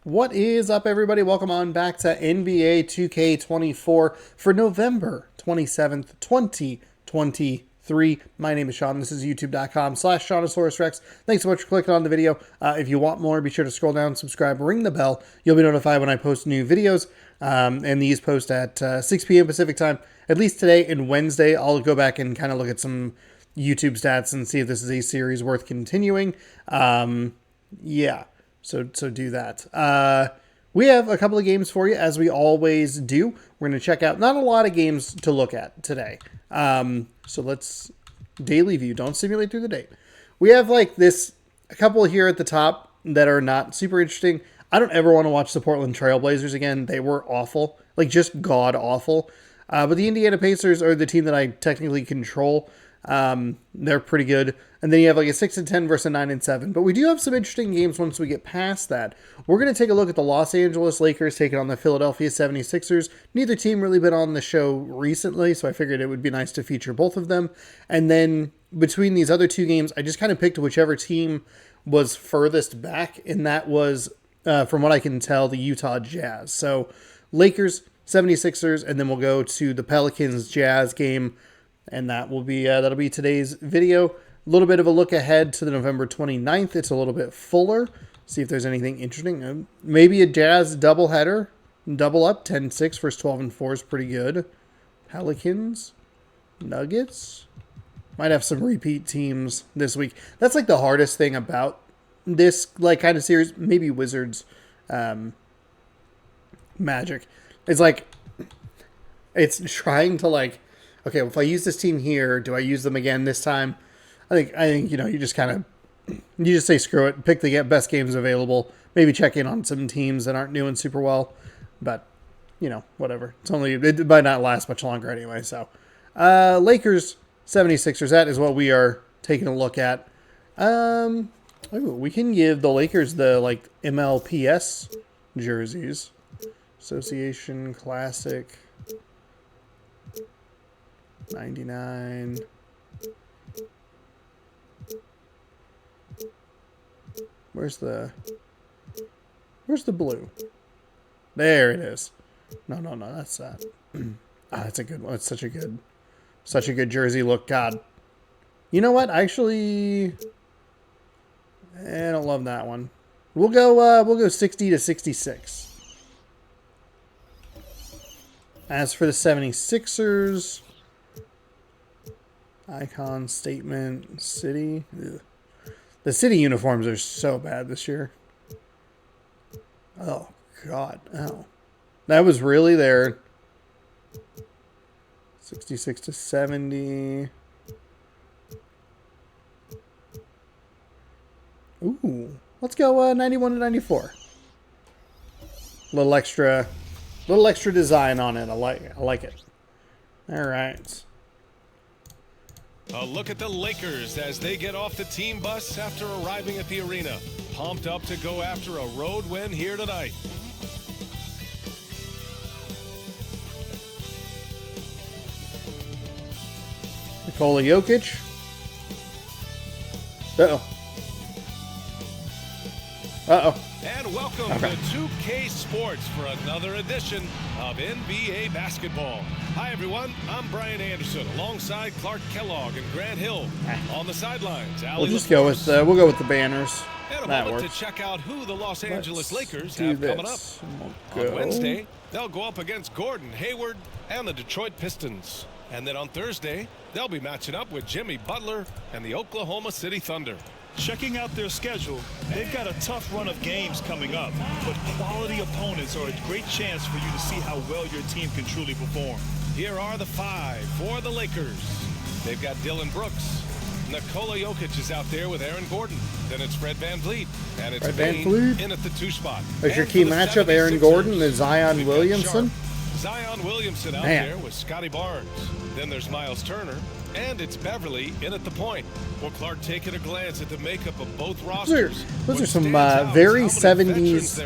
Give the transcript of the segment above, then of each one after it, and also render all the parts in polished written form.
What is up, everybody? Welcome on back to NBA 2K24 for November 27th, 2023. My name is Sean. This is youtube.com/SeanOsaurusRex. Thanks so much for clicking on the video. If you want more, be sure to scroll down, subscribe, ring the bell. You'll be notified when I post new videos. And these post at 6 p.m. Pacific time, at least today and Wednesday. I'll go back and kind of look at some YouTube stats and see if this is a series worth continuing. Yeah. So do that. We have a couple of games for you, as we always do. We're going to check out not a lot of games to look at today. So let's daily view. Don't simulate through the date. We have like a couple here at the top that are not super interesting. I don't ever want to watch the Portland Trailblazers again. They were awful, like just god awful. But the Indiana Pacers are the team that I technically control. They're pretty good. And then you have like a 6-10 versus a 9-7. But we do have some interesting games once we get past that. We're going to take a look at the Los Angeles Lakers taking on the Philadelphia 76ers. Neither team really been on the show recently, so I figured it would be nice to feature both of them. And then between these other two games, I just kind of picked whichever team was furthest back, and that was, from what I can tell, the Utah Jazz. So Lakers, 76ers, and then we'll go to the Pelicans Jazz game. And that will be that'll be today's video. A little bit of a look ahead to the November 29th. It's a little bit fuller. See if there's anything interesting. Maybe a Jazz doubleheader. Double up. 10-6 versus 12-4 is pretty good. Pelicans. Nuggets. Might have some repeat teams this week. That's like the hardest thing about this like kind of series. Maybe Wizards. Magic. It's like it's trying to like, okay, well, if I use this team here, do I use them again this time? I think you just kind of, you just say screw it, pick the best games available, maybe check in on some teams that aren't doing super well, but, whatever. It might not last much longer anyway, so. Lakers, 76ers, that is what we are taking a look at. We can give the Lakers the, MLPS jerseys. Association Classic 99. Where's the blue? There it is. No, that's that. That's a good one. It's such a good jersey look. God. You know what? Actually, I don't love that one. We'll go 60 to 66. As for the 76ers, icon, statement, city. Ugh. The city uniforms are so bad this year. Oh, God. Oh. That was really there. 66 to 70. Ooh. Let's go 91 to 94. Little extra design on it. I like it. All right. A look at the Lakers as they get off the team bus after arriving at the arena. Pumped up to go after a road win here tonight. Nikola Jokic. Uh-oh. And welcome to 2K Sports for another edition of NBA basketball. Hi, everyone. I'm Brian Anderson alongside Clark Kellogg and Grant Hill. On the sidelines, we'll go with the banners. And a that moment works. to check out who the Los Angeles Lakers do have coming up. this. On Wednesday, they'll go up against Gordon Hayward and the Detroit Pistons. And then on Thursday, they'll be matching up with Jimmy Butler and the Oklahoma City Thunder. Checking out their schedule, they've got a tough run of games coming up, but quality opponents are a great chance for you to see how well your team can truly perform. Here are the five for the Lakers. They've got Dylan Brooks. Nikola Jokic is out there with Aaron Gordon. Then it's Fred VanVleet. And it's Bane in at the 2 spot. There's your key matchup, Aaron Gordon and Zion Williamson. Zion Williamson out there with Scotty Barnes. Then there's Miles Turner. And it's Beverly in at the point. Well, Clark, taking a glance at the makeup of both rosters. Those are some very 70s,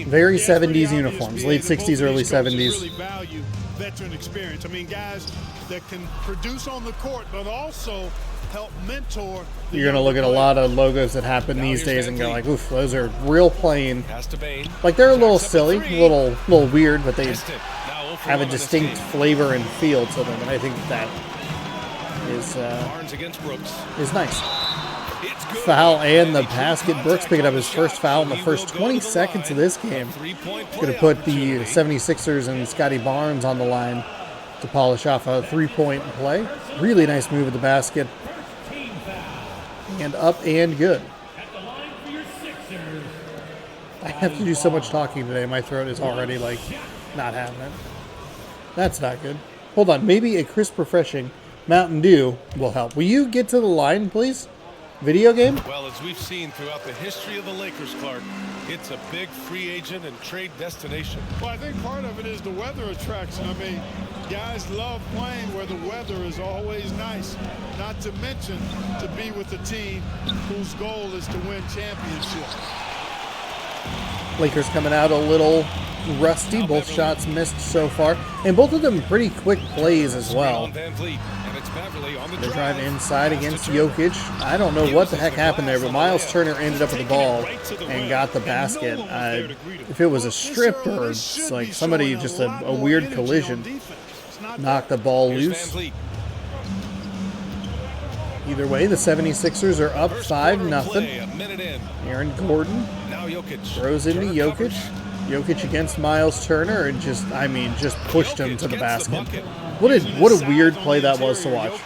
very 70s uniforms, late 60s, early 70s. Really value veteran experience. I mean, guys that can produce on the court, but also help mentor. You're going to look at a lot of logos that happen these days and go like, oof, those are real plain. Like, they're a little silly, a little weird, but they have a distinct flavor and feel to them, and I think that is nice. Foul and the basket. Brooks picking up his first foul in the first 20 seconds of this game. Going to put the 76ers and Scotty Barnes on the line to polish off a three-point play. Really nice move at the basket. And up and good. I have to do so much talking today. My throat is already, like, not having it. That's not good. Hold on. Maybe a crisp, refreshing Mountain Dew will help. Will you get to the line, please? Video game? Well, as we've seen throughout the history of the Lakers, Clark, it's a big free agent and trade destination. Well, I think part of it is the weather attraction. I mean, guys love playing where the weather is always nice. Not to mention to be with a team whose goal is to win championships. Lakers coming out a little rusty. Both shots missed so far. And both of them pretty quick plays as well. They drive inside against Jokic. I don't know what the heck happened there, but Miles Turner ended up with the ball and got the basket. If it was a strip or like somebody, just a weird collision, knocked the ball loose. Either way, the 76ers are up 5-0. Aaron Gordon throws into Jokic. Jokic against Miles Turner and just pushed him to the basket. What a weird play that was to watch.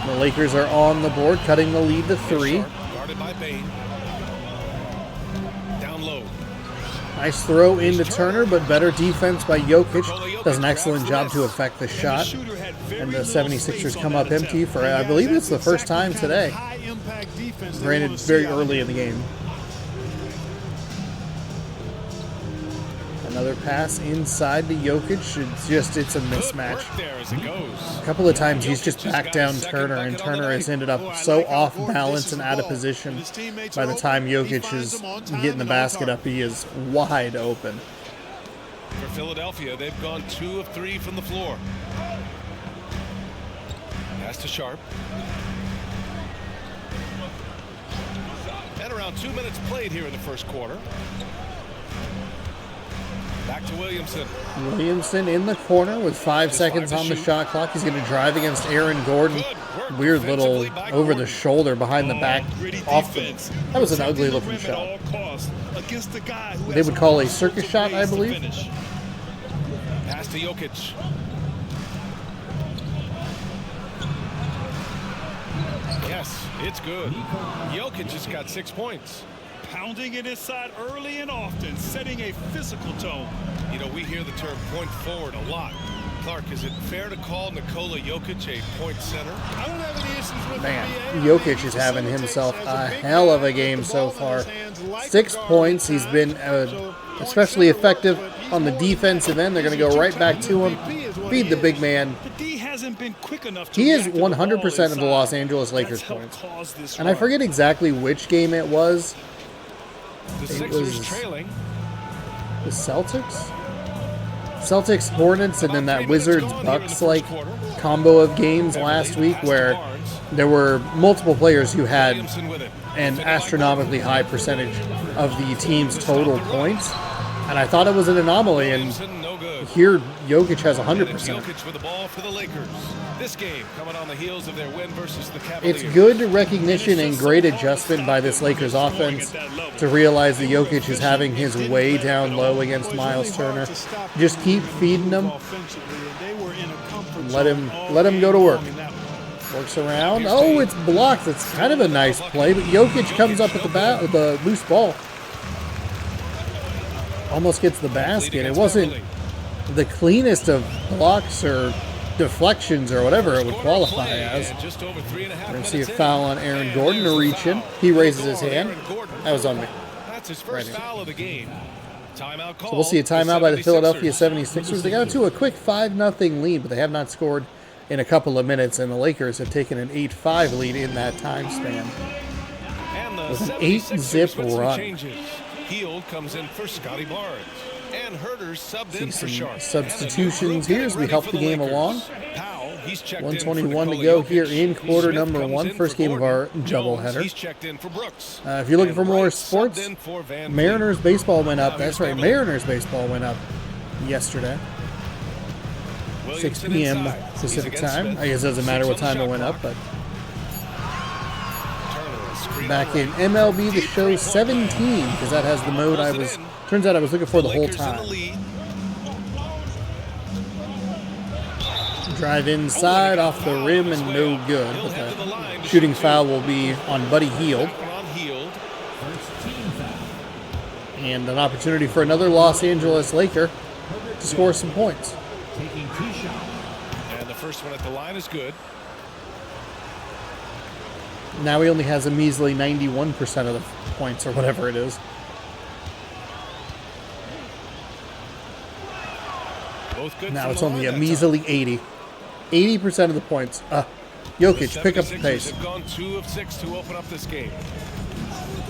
The Lakers are on the board, cutting the lead to 3. Nice throw into Turner, but better defense by Jokic. Does an excellent job to affect the shot. And the 76ers come up empty for, I believe it's the first time today. Granted, very early in the game. Another pass inside to Jokic. It's a mismatch. A couple of times he's just backed down Turner, and Turner has ended up so off balance and out of position. By the time Jokic is getting the basket up, he is wide open. For Philadelphia, they've gone 2 of 3 from the floor. Pass to Sharp. And around 2 minutes played here in the first quarter. Back to Williamson. Williamson in the corner with 5 seconds on the shot clock. He's going to drive against Aaron Gordon. Weird little over the shoulder, behind the back. That was an ugly looking shot. They would call a circus shot, I believe. Pass to Jokic. Yes, it's good. Jokic just got 6 points. Pounding it inside early and often, setting a physical tone. You know, we hear the term point forward a lot. Clark, is it fair to call Nikola Jokic a point center? I don't have any issues with Man, Jokic is having himself a hell of a game so far. 6 points. He's been especially effective on the defensive end. They're going to go right back to him. Feed the big man. He is 100% of the Los Angeles Lakers points. And I forget exactly which game it was. It was trailing. The Celtics, Hornets, and then that Wizards-Bucks like combo of games last week where there were multiple players who had an astronomically high percentage of the team's total points, and I thought it was an anomaly. And here, Jokic has 100%. Jokic with the ball for the Lakers. This game coming on the heels of their win versus the Cavaliers. It's good recognition and great adjustment by this Lakers offense to realize that Jokic is having his way down low against Miles Turner. Just keep feeding him. Let him go to work. Works around. Oh, it's blocked. It's kind of a nice play, but Jokic comes up at the bat with a loose ball. Almost gets the basket. It wasn't the cleanest of blocks or deflections or whatever it would qualify as. We're going to see a foul on Aaron Gordon to reach in. He raises his hand. That was on me. That's his first foul of the game. Timeout call. So we'll see a timeout by the Philadelphia 76ers. They got to a quick 5-0 lead, but they have not scored in a couple of minutes, and the Lakers have taken an 8-5 lead in that time span. With an 8-zip run. Hield comes in for Scotty Barnes. And Herter's subbed in for Sharp. Substitutions here as we help the game along. Powell He's checked in for 121 to Nikola go Jokic. here in quarter Smith number comes 1, in first for game of our Gordon. doubleheader. He's checked in for Brooks. If you're looking for And more Wright sports, subbed in for Van Vliet. Mariners baseball went up. Now That's here's right, Beverly. Mariners baseball went up yesterday. 6 Williamson p.m. inside. He's Pacific against time. Smith. I guess it doesn't matter what 6 on time the it went shot up, but Turner, screen back on in right. MLB, the Deep show three-point 17, because that has the mode I was, turns out I was looking for the whole Lakers in time. the lead. Drive inside, off the rim, and no good. He'll But head to the line the to shooting shoot foul will be on Buddy Hield, That one on Hield. and an opportunity for another Los Angeles Laker to score some points. And the first one at the line is good. Now he only has a measly 91% of the points, or whatever it is. Both good Now from it's the only a line that measly 80. 80% of the points. Jokic, pick up the 76ers pace. have gone 2 of 6 to open up this game.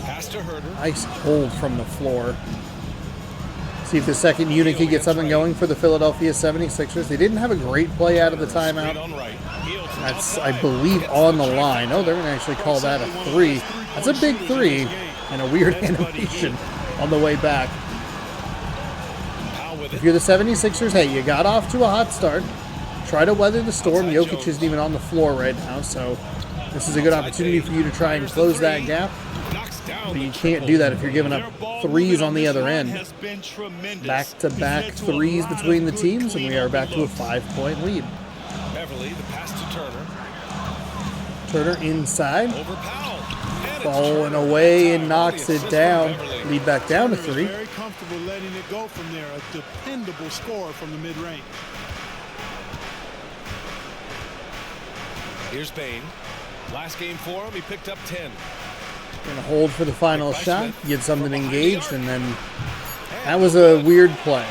Pass to Herter. Ice cold from the floor. See if the second unit can get something going for the Philadelphia 76ers. They didn't have a great play out of the Screen timeout. on right. Hield from That's, outside. I believe, Gets on to the line. Oh, they're going to actually call that a 3. That's a big 3 and a weird animation on the way back. Powell with If it. you're the 76ers, hey, you got off to a hot start. Try to weather the storm. Jokic isn't even on the floor right now, so this is a good opportunity for you to try and close that gap. Knocks down But you the can't do that if you're giving up threes on the other end. Back-to-back threes between the teams, and we are back to a 5-point lead. Beverly, the pass to Turner. Turner inside, Over Powell. And it's falling Turner. away and Time. knocks The it assist down. from Beverly. Lead back down to Turner is 3. very comfortable letting it go from there. A dependable scorer from the mid-range. Here's Bain. Last game for him, he picked up 10. Gonna hold for the final Picked by shot, Smith. get something From behind the engaged, arc. and then that was a weird play.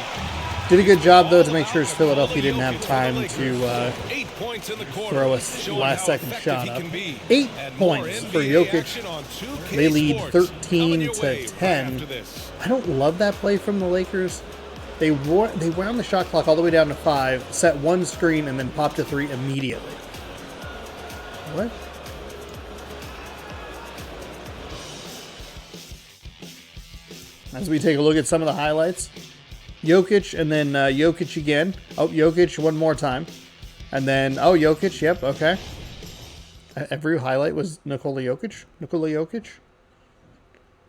Did a good job, though, to make sure Philadelphia didn't have time to 8 points in the quarter, throw a showing last-second how shot effective up. he can be. 8 And more points for NBA Jokic. action on 2K They lead Sports. 13 Coming your to way right 10. after this. I don't love that play from the Lakers. They wound the shot clock all the way down to 5, set one screen, and then popped a 3 immediately. What? As we take a look at some of the highlights, Jokic and then Jokic again. Oh, Jokic one more time. And then, oh, Jokic, yep, okay. Every highlight was Nikola Jokic. Nikola Jokic.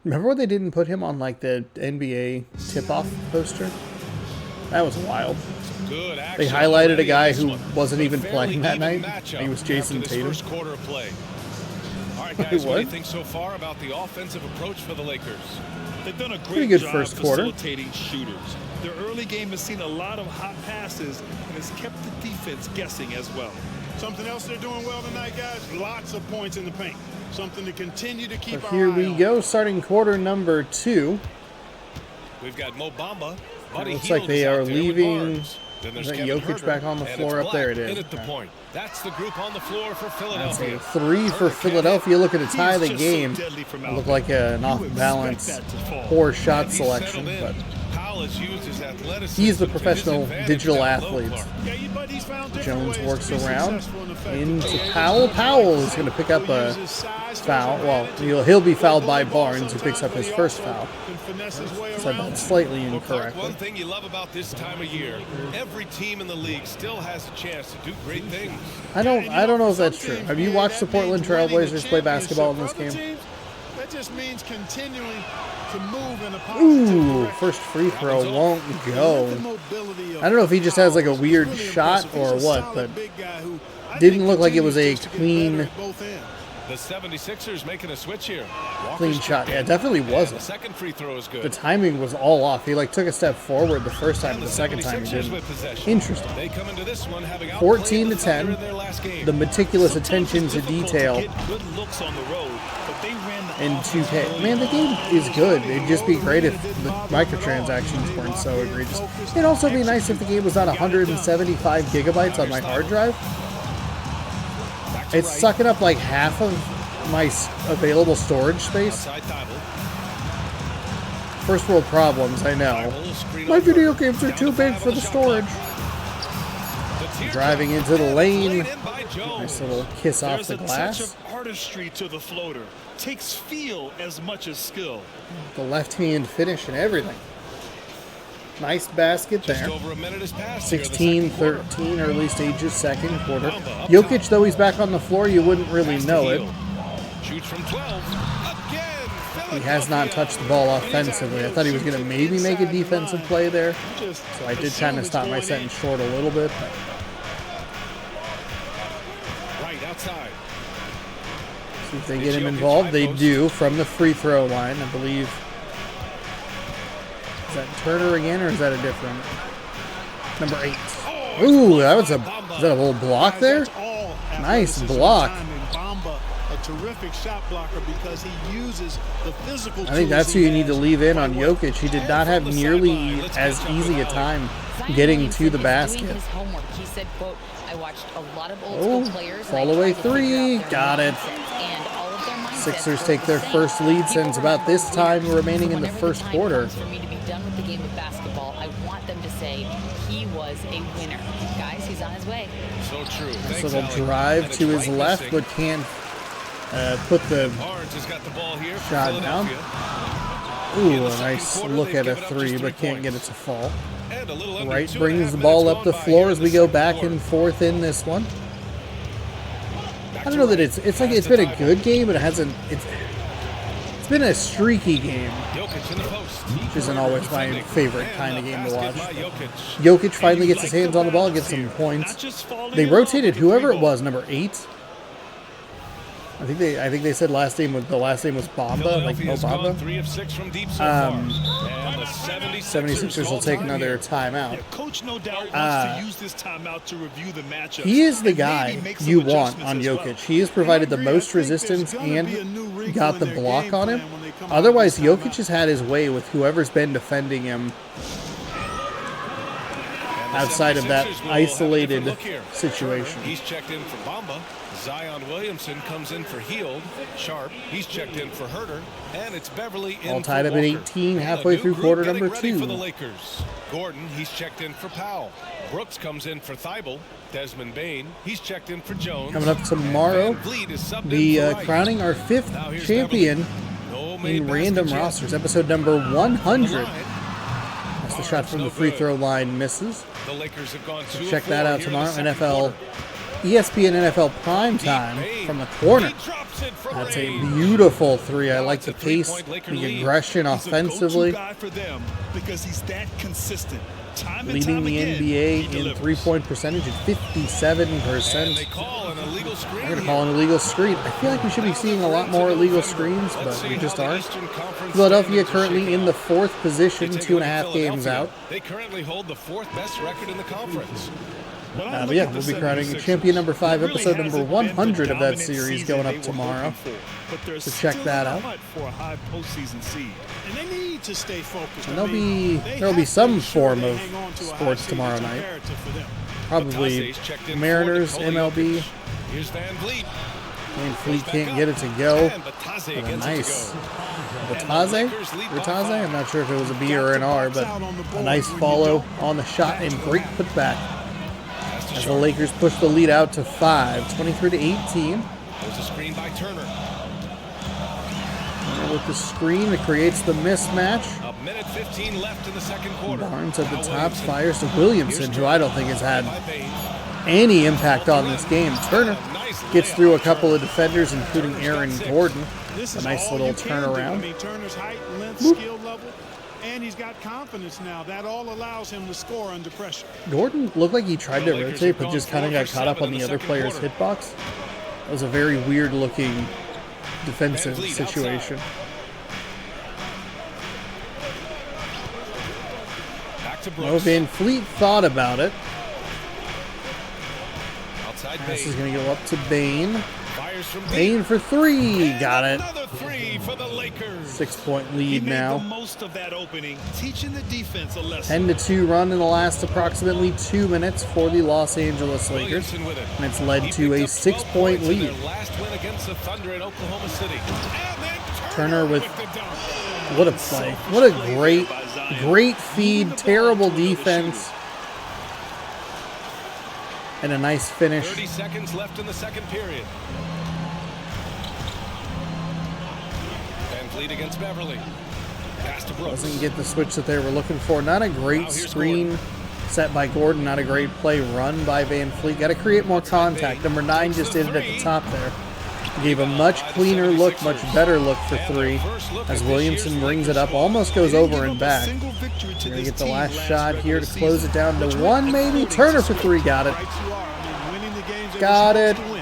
Remember when they didn't put him on like the NBA tip-off poster? That was wild. Good They action highlighted a already guy in this who one. wasn't A even fairly playing that even night. matchup He was Jason after this Tatum. first quarter of play. All right, guys, what do What? you think so far about the offensive approach for the Lakers? They've done a great Pretty good job first quarter. facilitating shooters. Their early game has seen a lot of hot passes and has kept the defense guessing as well. Something else they're doing well tonight, guys. Lots of points in the paint. Something to continue to keep So our here eye we on. go, starting quarter number 2. We've got Mo Bamba. Buddy looks like Hield they is out are there with leaving- Barnes. Then there's is that Kevin Jokic Herter, back on the and floor? it's Up there it Black is. in at the Okay. point. That's the group on the floor for That's Philadelphia. a 3 for Herter Philadelphia, looking to He tie is the just so game. deadly from It out looked there. like an You off-balance, expect that to fall. poor shot He's selection, settled in. but Powell has used his athleticism he's the to his professional advantage digital down low, athlete. Clark. Yeah, but he's found different Jones ways works to be around successful and effective. into He has Powell. his Powell shot. is going to pick up He'll a use his size to foul. his Well, advantage. he'll be fouled He'll by bully the ball Barnes, who picks sometimes, up but his he first also foul. can finesse his way Said around. that slightly Well, Clark, incorrectly. one thing you love about this time of year, every team in the league still has a chance to do great things. I don't know if that's true. Have you watched the Portland Trailblazers play basketball in this game? That just means continuing to move in a positive Ooh, direction. first free throw won't The go. mobility of I don't know if he just has like a Powell is weird really shot impressive. He's or a what, solid but big guy who I didn't think look like it was continues a just to get clean- better at both ends. The 76ers making a switch here. Walker's Clean shot. Yeah, it definitely and wasn't. the second free throw is good. The timing was all off. He like took a step forward the first time, And but the second time he 76ers didn't. with possession. Interesting. They come into this one having 14 outplayed to the Thunder 10. in their last game. The meticulous Sometimes attention it's to difficult detail to get good looks on the road, but they ran the in offense 2K. early Man, the on. game is good. It'd just be great if the microtransactions weren't so egregious. It'd also be nice if the game was not 175 gigabytes on my hard drive. Back to It's right. sucking up like half of my available storage space. Outside Thibault. First world problems, I know. Thibault, screen My over. video games are Down too to big 5 for on the shot storage. clock. The Driving into the lane. Laid in by Jones. Nice little kiss off the There's a touch glass. of artistry to the floater. Takes feel as much as skill. The left-hand finish and everything. Nice basket Just there. over a minute has passed here in the second quarter. 16-13 early stages, second quarter. Jokic, though he's back on the floor, you wouldn't really Pass to know it. Hield. Shoots from 12. Again. He has not touched the ball offensively. I thought he was going to maybe make a defensive play there. So I did kind of stop my sentence short a little bit. But Right outside. see if they get him involved. They do from the free throw line, I believe. Is that Turner again, or is that a different? Number 8. Ooh, that was is that a little block there? Nice block. A terrific shot blocker because he uses the physical. I think that's who you need to leave in on Jokic. He did not have nearly as easy a time getting to the basket. His homework. He said, quote, I watched a lot of old school players. Fall away three. Got it. And all of their mindsets Sixers were take the their same. first lead People since were about this time hungry. remaining So in the whenever first time quarter. comes for me to be done with the game of basketball, I want them to say he was a winner. Guys, he's on his way. So true. Nice Thanks, little Alec. drive And to it's his right left, missing. but can't put the Barnes has got the ball here for shot down. Philadelphia. Ooh, In the a second nice quarter, look they've at a given up three, just but 3 can't get it points. to fall. And a little under Right 2.5 brings the ball minutes up the gone by floor here as in we the go second back quarter. and forth in this one. Back I to don't know that right. it's like Pass it's to been a Thibault. good game, but it hasn't. It's been a streaky game, Jokic in the post. which isn't always my Defending. favorite And kind of the game to basket watch. by Jokic. Jokic finally gets his hands on the ball, gets some points. They rotated whoever it was, number 8. I think they said the last name was Bamba, like Mo Philadelphia's gone Bamba. 3 of 6 from deep so far. And the 76ers will take another timeout. Coach no doubt wants to use this timeout to review the matchup. He is the guy you want on Jokic. He has provided the most resistance and got the block on him. Otherwise, Jokic has had his way with whoever's been defending him outside of that isolated situation. He's checked in for Bamba. Zion Williamson comes in for Hield. Sharp, he's checked in for Herter. And it's Beverly in All for tied up at Walker. 18, And a halfway new through group quarter getting number ready 2. for the Lakers. Gordon, he's checked in for Powell. Brooks comes in for Thibault. Desmond Bain, he's checked in for Jones. Coming up tomorrow, Van Vliet is subbed the in for Wright. crowning our 5th Now here's champion No made in random baskets yet. rosters, episode number 100. Line. That's the shot from the free throw line misses. The Lakers have gone 2 Check of 4 that out here in the tomorrow. second NFL, quarter. ESPN NFL prime time from the corner. He drops it for That's a range. beautiful three. I Now like it's the a pace, three-point Laker the lead. aggression He's a go-to offensively, guy for them because he's that consistent. Time and leading time the again, NBA he in delivers. three-point percentage at 57%. And they call an illegal screen. We're going to call an illegal screen. I feel like we should be seeing a lot more illegal screens, but we just aren't. Philadelphia currently in the 4th position, 2.5 games out. They currently hold the 4th best record in the conference. But yeah, we'll be crowning champion number 5, episode number 100 of that series going up tomorrow. So check that out. For a high postseason seed. And they need to stay focused. And I mean, there'll be have to some ensure form they of hang on to a high sports seed. tomorrow It's night. imperative for them. Probably Batase's checked in Mariners, for Nikola MLB. Jokic. Here's Van Vliet. And Fleet can't get it to go. And Batase But a gets nice it to go. Rataze? I'm not sure if it was a B or an R, but a nice follow on the shot and great putback as the Lakers push the lead out to 5, 23-18. There's a screen by Turner. And with the screen, it creates the mismatch. A minute 15 left in the second quarter. Barnes at the Now top Williamson. fires to Williamson, who I don't think has had By Bain. any impact on this game. Turner gets through a couple of defenders, including Aaron Gordon. This A is nice all little you can do. I turnaround. mean, Turner's height, length, Whoop. skill level, and he's got confidence now. That all allows him to score under pressure. Gordon looked like he tried to The Lakers rotate, have but gone just kind of 4 got for caught up 7 on in the the other second player's quarter. hitbox. That was a very weird looking defensive Van Vliet situation. Back to No, Brooks. Van Fleet thought about it. Outside This is Bain. going to go up to Bain. Fires from Bain for 3. Got it. Another 3 for the Lakers. 6-point He lead made the now. most of that opening, teaching the defense a lesson. 10-2 run in the last approximately 2 minutes for the Los Angeles Lakers. Williamson with it. And it's led He to picked a up 6-point 12 points in lead. their last win against the Thunder in Oklahoma City. And then Turner with the dunk. what a play. What a great feed. Terrible defense. and a nice finish. 30 seconds left in the second period. Van Fleet against Beverly. Pass to Brooks. Doesn't get the switch that they were looking for. Not a great screen set by Gordon. Not a great play run by Van Fleet. Got to create more contact. Number 9 just did it at the top there. Gave a much cleaner look, much better look for 3 as Williamson brings it up, almost goes over and back. We're going to get the last shot here to close it down to 1 maybe. Turner for 3, got it. Got it. No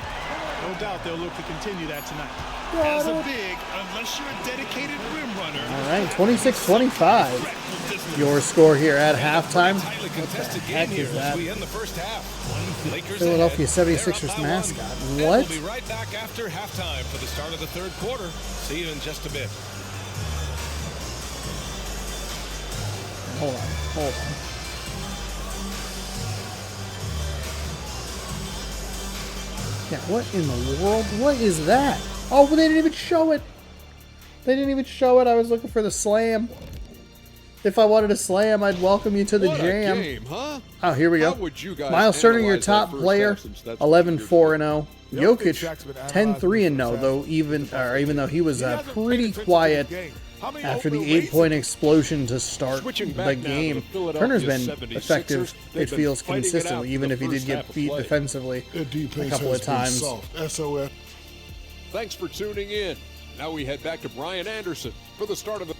doubt they'll look to continue that tonight. Got As a it. big, unless you're a dedicated rim runner. All right, 26-25. Your score here at halftime. What the heck is that? Philadelphia 76ers mascot. What? We'll be right back after halftime for the start of the third quarter. See you in just a bit. Hold on. Yeah, what in the world? What is that? Oh, they didn't even show it. They didn't even show it. I was looking for the slam. If I wanted a slam, I'd welcome you to the jam. A game, huh? Oh, here we go. Miles Turner, your top player, 11-4-0. Jokic, 10-3-0. Though even though he was pretty quiet after the 8-point explosion to start the game. Turner's been effective. It feels consistently, even if he did get beat defensively a couple of times. Thanks for tuning in. Now we head back to Brian Anderson for the start of the...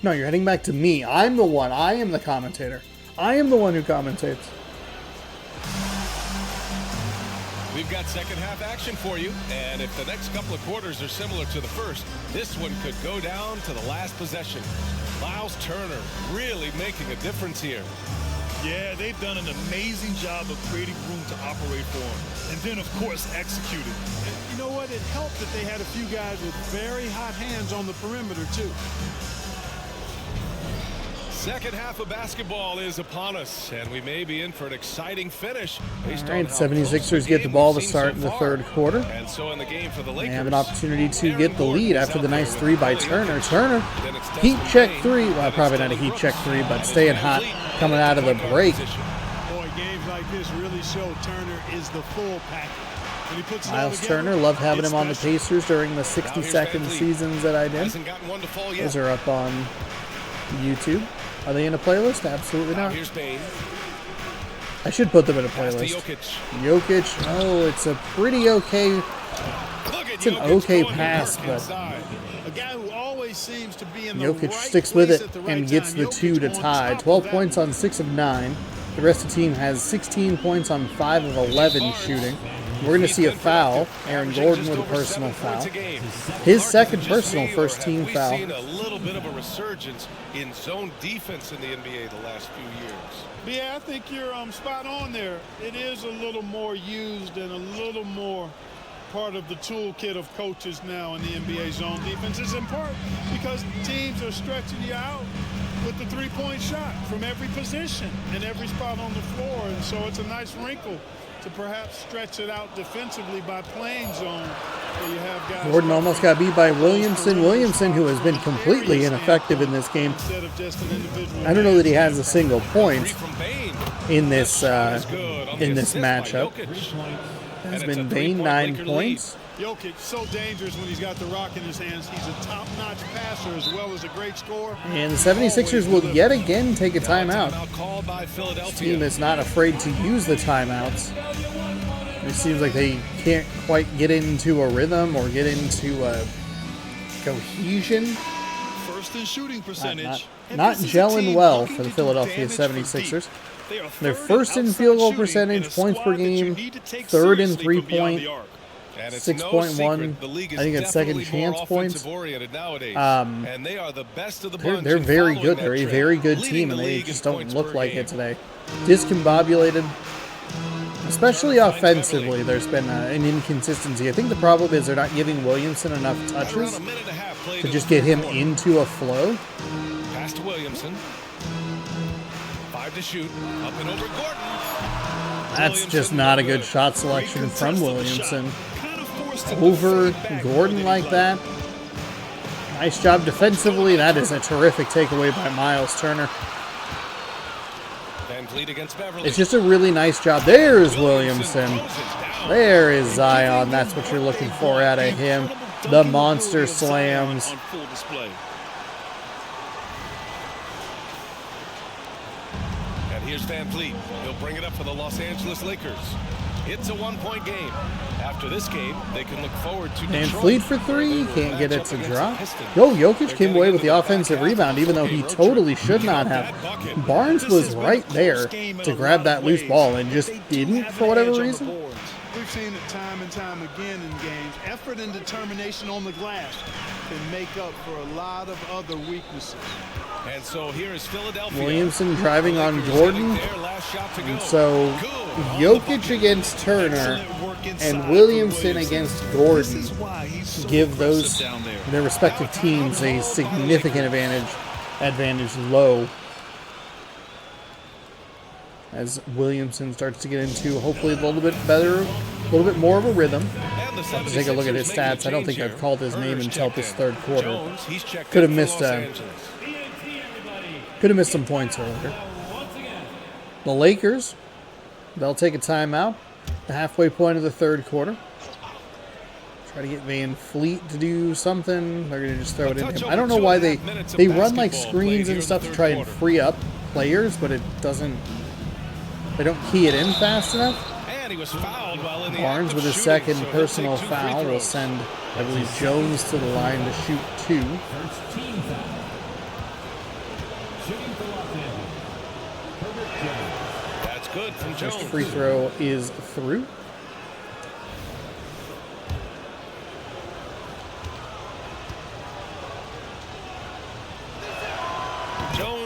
No, you're heading back to me. I'm the one. I am the commentator. I am the one who commentates. We've got second half action for you, and if the next couple of quarters are similar to the first, this one could go down to the last possession. Miles Turner really making a difference here. Yeah, they've done an amazing job of creating room to operate for him. And then, of course, executed. And you know what? It helped that they had a few guys with very hot hands on the perimeter, too. Second half of basketball is upon us, and we may be in for an exciting finish. All right, 76ers get the ball to start in the third quarter. And so in the game for the Lakers, They have an opportunity to get the lead after the nice 3 by Turner. Turner, heat check 3. Well, probably not a heat check 3, but staying hot coming out of the break. Boy, games like this really show Turner is the full package. When he puts it all Miles together, Turner, loved having him on the it's special. Pacers during the 60-second seasons that I did. hasn't gotten one to fall yet. Those are up on YouTube. Are they in a playlist? Absolutely Now not. here's Bane. I should put them in a Pass to playlist. Jokic. Jokic, oh, it's a pretty okay. Look at It's an Jokic okay going to pass, work but inside. A guy who always seems to be in the Jokic right sticks with place it at the right and gets time. the 2 to Jokic on tie. top of 12 that points on 6 of 9. The rest of the team has 16 points on 5 of 11 shooting. We're going to see a foul. Aaron Gordon with a personal foul. His second personal, first team foul. We've seen a little bit of a resurgence in zone defense in the NBA the last few years. Yeah, I think you're spot on there. It is a little more used and a little more part of the toolkit of coaches now in the NBA zone defense. It's in part because teams are stretching you out with the three-point shot from every position and every spot on the floor. And so it's a nice wrinkle to perhaps stretch it out defensively by playing zone. Where you have guys Gordon almost got beat by Williamson. Williamson, who has been completely ineffective in this game. instead of just an individual. I don't know that he has a single point From Bane. in this Good on the in this assist by matchup. Jokic. And Has it's a been Bane 3-point 9 Laker points. Jokic, so dangerous when he's got the rock in his hands. He's a top-notch passer as well as a great scorer. And the 76ers will yet again take a timeout. Timeout called by This Philadelphia. team is not afraid to use the timeouts. It seems like they can't quite get into a rhythm or get into a cohesion. First in shooting percentage. And Not this is a gelling team well looking for the to do Philadelphia damage from 76ers. deep. They are They're third first in outside field goal shooting percentage, in a points per squad that you game, need to take third in seriously from beyond 3-point, the arc. And it's 6.1. no secret, the league is I think it's second definitely more chance points. offensive-oriented nowadays. And they are the best of the They're, bunch. they're in very following good. that They're a trend, very good leading team, the and they league in just don't points look per like game. it today. Discombobulated. Especially offensively, there's been an inconsistency. I think the problem is they're not giving Williamson enough Around touches a minute and a half played to in just the get him third quarter. into a flow. Pass to Williamson. 5 to shoot. Up and over Gordon. That's just not a good shot selection from Williamson. Kind of forced to Over defend back more Gordon than like he that. Nice job defensively. That is a terrific takeaway by Miles Turner. Van Fleet against Beverly. It's just a really nice job. There's Williamson. There is Zion. That's what you're looking for out of him. The monster slams. On full display. And here's Van Fleet. He'll bring it up for the Los Angeles Lakers. It's a one-point game. After this game, they can look forward to Van Detroit. Fleet for three. Can't get it to drop. Yo, Jokic came away with the offensive rebound, even though he totally should not have. Barnes was right there to grab that loose ball and just didn't for whatever reason. We've seen it time and time again in games. Effort and determination on the glass can make up for a lot of other weaknesses. And so here is Philadelphia. Williamson driving on Gordon. And so Jokic against Turner and Williamson against Gordon give those their respective teams a significant advantage low, as Williamson starts to get into hopefully a little bit better, a little bit more of a rhythm. I'll take a look at his stats. I don't think I've called his name until this third quarter. Could have missed some points earlier. The Lakers, they'll take a timeout. The halfway point of the third quarter. Try to get Van Fleet to do something. They're going to just throw it in him. I don't know why they run like screens and stuff to try and free up players, but it doesn't. They don't key it in fast enough. Barnes with his second personal foul will send, I believe, Jones to the line to shoot two. That's good from Jones. First free throw is through.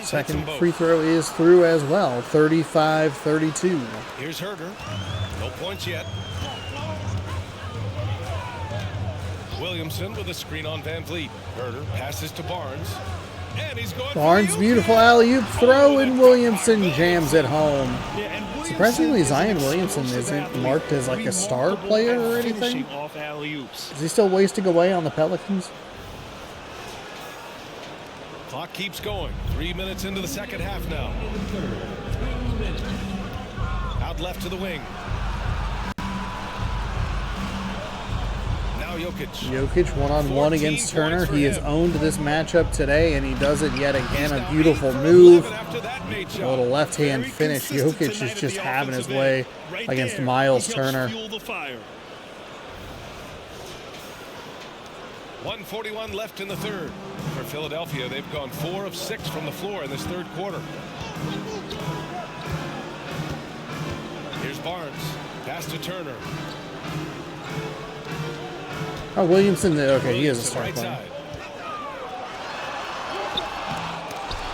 Second free throw is through as well. 35-32. Here's Herter. No points yet. Williamson with a screen on Van Fleet. Herter passes to Barnes. And he's going Barnes, beautiful alley-oop throw, and Williamson jams it home. Surprisingly, Zion Williamson isn't marked as like a star player or anything. Is he still wasting away on the Pelicans? Clock keeps going. 3 minutes into the second half now. Out left to the wing. Now Jokic. Jokic one-on-one against Turner. He has owned this matchup today, and he does it yet again. A beautiful move. A little left-hand finish. Jokic is just having his way against Miles Turner. 1:41 left in the third. For Philadelphia, they've gone 4 of 6 from the floor in this third quarter. Here's Barnes. Pass to Turner. Oh, Williamson, okay, he is a star player.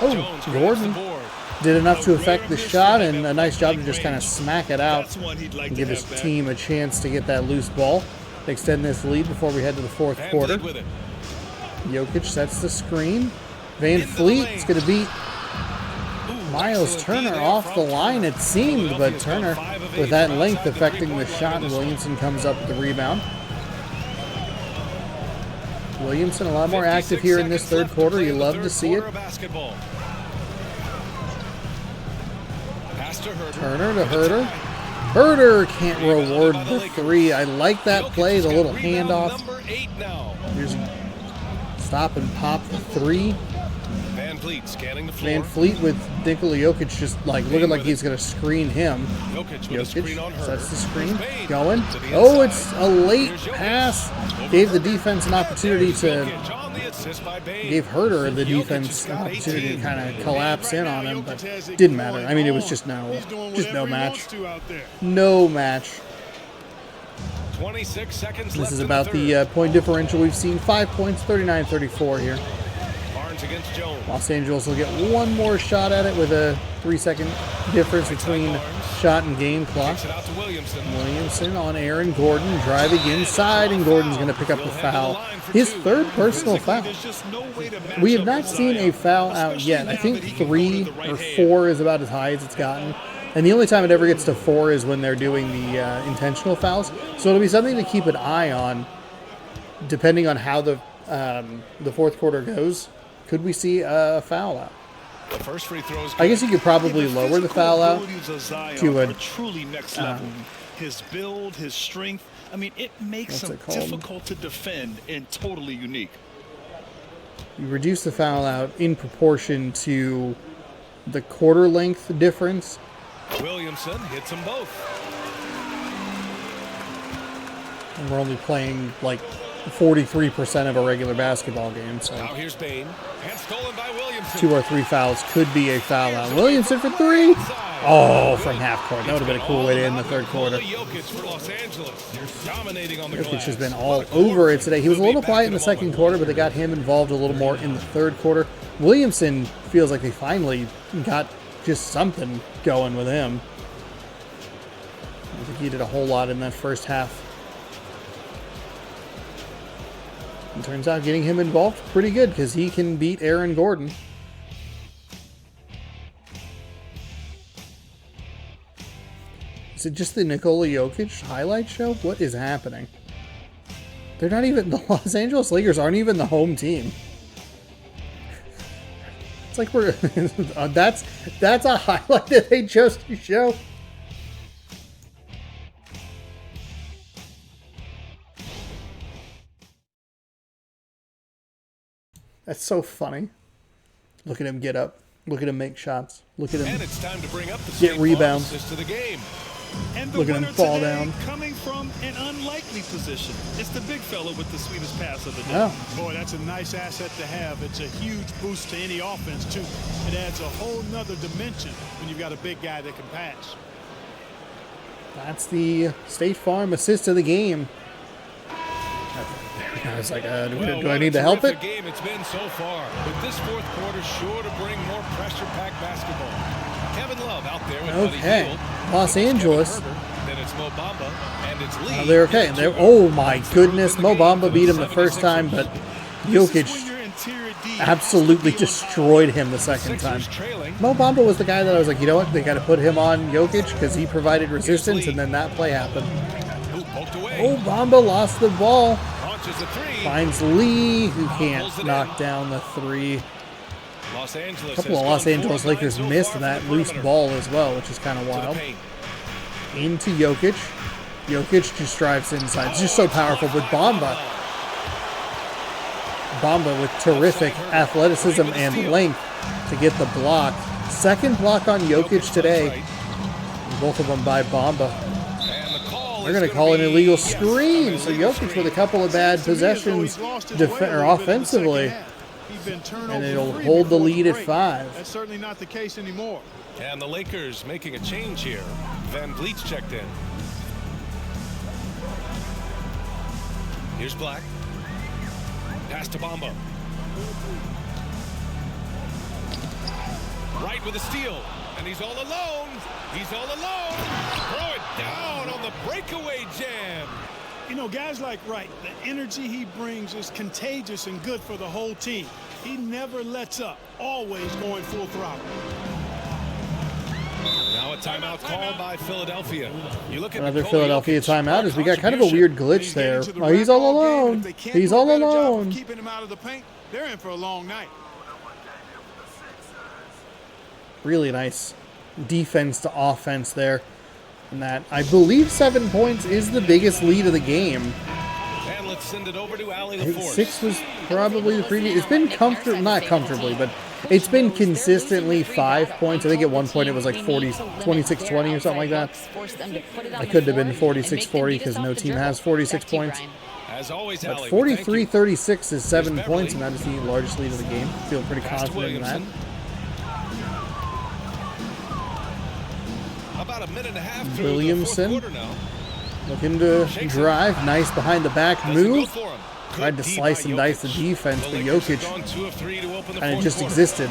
Oh, Gordon did enough to affect the shot, and a nice job to just kind of smack it out and give his team a chance to get that loose ball. Extend this lead before we head to the fourth quarter. Jokic sets the screen. Van Fleet is going to beat Miles Turner off the line, it seemed, but Turner, with that length affecting the shot, Williamson comes up with the rebound. Williamson a lot more active here in this third quarter. You love to see it. Turner to Herter. Herter can't reward the three. I like that play, the little handoff. Here's stop and pop the three. Van Fleet scanning the floor. Van Fleet with Nikola Jokic just like looking like he's going to screen him. Jokic sets the screen. Going. Oh, it's a late pass. Gave the defense an opportunity to... Gave Herter the defense an opportunity to kind of collapse in on him, but didn't matter. I mean, it was just no match. No match. 26 seconds left. This is about the point differential we've seen. 5 points, 39-34 here. Against Jones. Los Angeles will get one more shot at it with a 3-second difference between shot and game clock. Williamson on Aaron Gordon, driving inside, and Gordon's going to pick up the foul. His third personal foul. We have not seen a foul out yet. I think 3 or 4 is about as high as it's gotten. And the only time it ever gets to 4 is when they're doing the intentional fouls. So it'll be something to keep an eye on, depending on how the fourth quarter goes. Could we see a foul out? The first free throw is I guess you could probably The lower the physical foul out abilities of Zion to a are truly next level. His build, his strength. I mean, it makes What's him it called? difficult to defend and totally unique. you reduce the foul out in proportion to the quarter length difference. Williamson hits them both. And we're only playing like 43% of a regular basketball game, so Now here's Bain. And stolen by Williamson. 2 or 3 fouls could be a foul out. Williamson for 3. Oh, from half court. That would have been a cool way to end the third quarter. Jokic for Los Angeles. Dominating on the Jokic glass. has been all over it today. He was a little quiet in the second quarter, but they got him involved a little more in the third quarter. Williamson feels like they finally got just something going with him. I don't think he did a whole lot in that first half. It turns out getting him involved pretty good because he can beat Aaron Gordon. Is it just the Nikola Jokic highlight show? What is happening? They're not even, the Los Angeles Lakers aren't even the home team. It's like we're, that's a highlight that they chose to show. That's so funny. Look at him get up. Look at him make shots. Look at him And it's time to bring up the get rebounds. assist to the game. And the Look at him winner fall today down. coming from an unlikely position. It's the big fella with the sweetest pass of the day. Yeah. Boy, that's a nice asset to have. It's a huge boost to any offense, too. It adds a whole nother dimension when you've got a big guy that can pass. That's the State Farm assist of the game. I was like, do I need to help it? Game it's been so far. With this fourth quarter sure to bring more pressure-packed basketball. Kevin Love out there with Buddy Okay. Hield. Los Angeles. Then it's Mo Bamba and it's Lee. They're okay. They're, oh my goodness. Mo Bamba beat him the first time, but Jokic absolutely destroyed him the second time. Mo Bamba was the guy that I was like, you know what? They got to put him on Jokic because he provided resistance, and then that play happened. Oh, Bamba lost the ball. Finds Lee, who can't knock down the three. A couple of Los Angeles Lakers missed that loose ball as well, which is kind of wild. Into Jokic. Jokic just drives inside. It's just so powerful with Bamba. Bamba with terrific athleticism and length to get the block. Second block on Jokic today. Both of them by Bamba. They're going to call an illegal screen. So Jokic with a couple of bad possessions offensively. And it'll hold the lead at 5. That's certainly not the case anymore. And the Lakers making a change here. Van Vliet's checked in. Here's Black. Pass to Bamba. Right with a steal. And he's all alone. He's all alone. Throw it down on the breakaway jam. You know, guys like Wright, the energy he brings is contagious and good for the whole team. He never lets up, always going full throttle. Now a timeout called by Philadelphia. You look at Another Philadelphia timeout as we got kind of a weird glitch there. Oh, he's all alone. He's all alone. Keeping him out of the paint, they're in for a long night. Really nice defense to offense there. And that, I believe 7 points is the biggest lead of the game. And let's send it over to Allie I think LaForce. 6 was probably the previous. It's been not comfortably, but it's been consistently 5 points. I think at one point it was like 26-20 or something like that. I could have been 46-40 because no team has 46 points. As always, But Allie, 43-36 is 7 points, and that is the largest lead of the game. Feel pretty confident in that. About a minute and a half through Williamson the fourth quarter now. looking to drive. Nice behind the back Doesn't go move. for him. Tried to Good D slice by and dice the Jokic. defense, The but Lakers have Jokic gone 2 of 3 to open the kind of fourth just quarter. existed.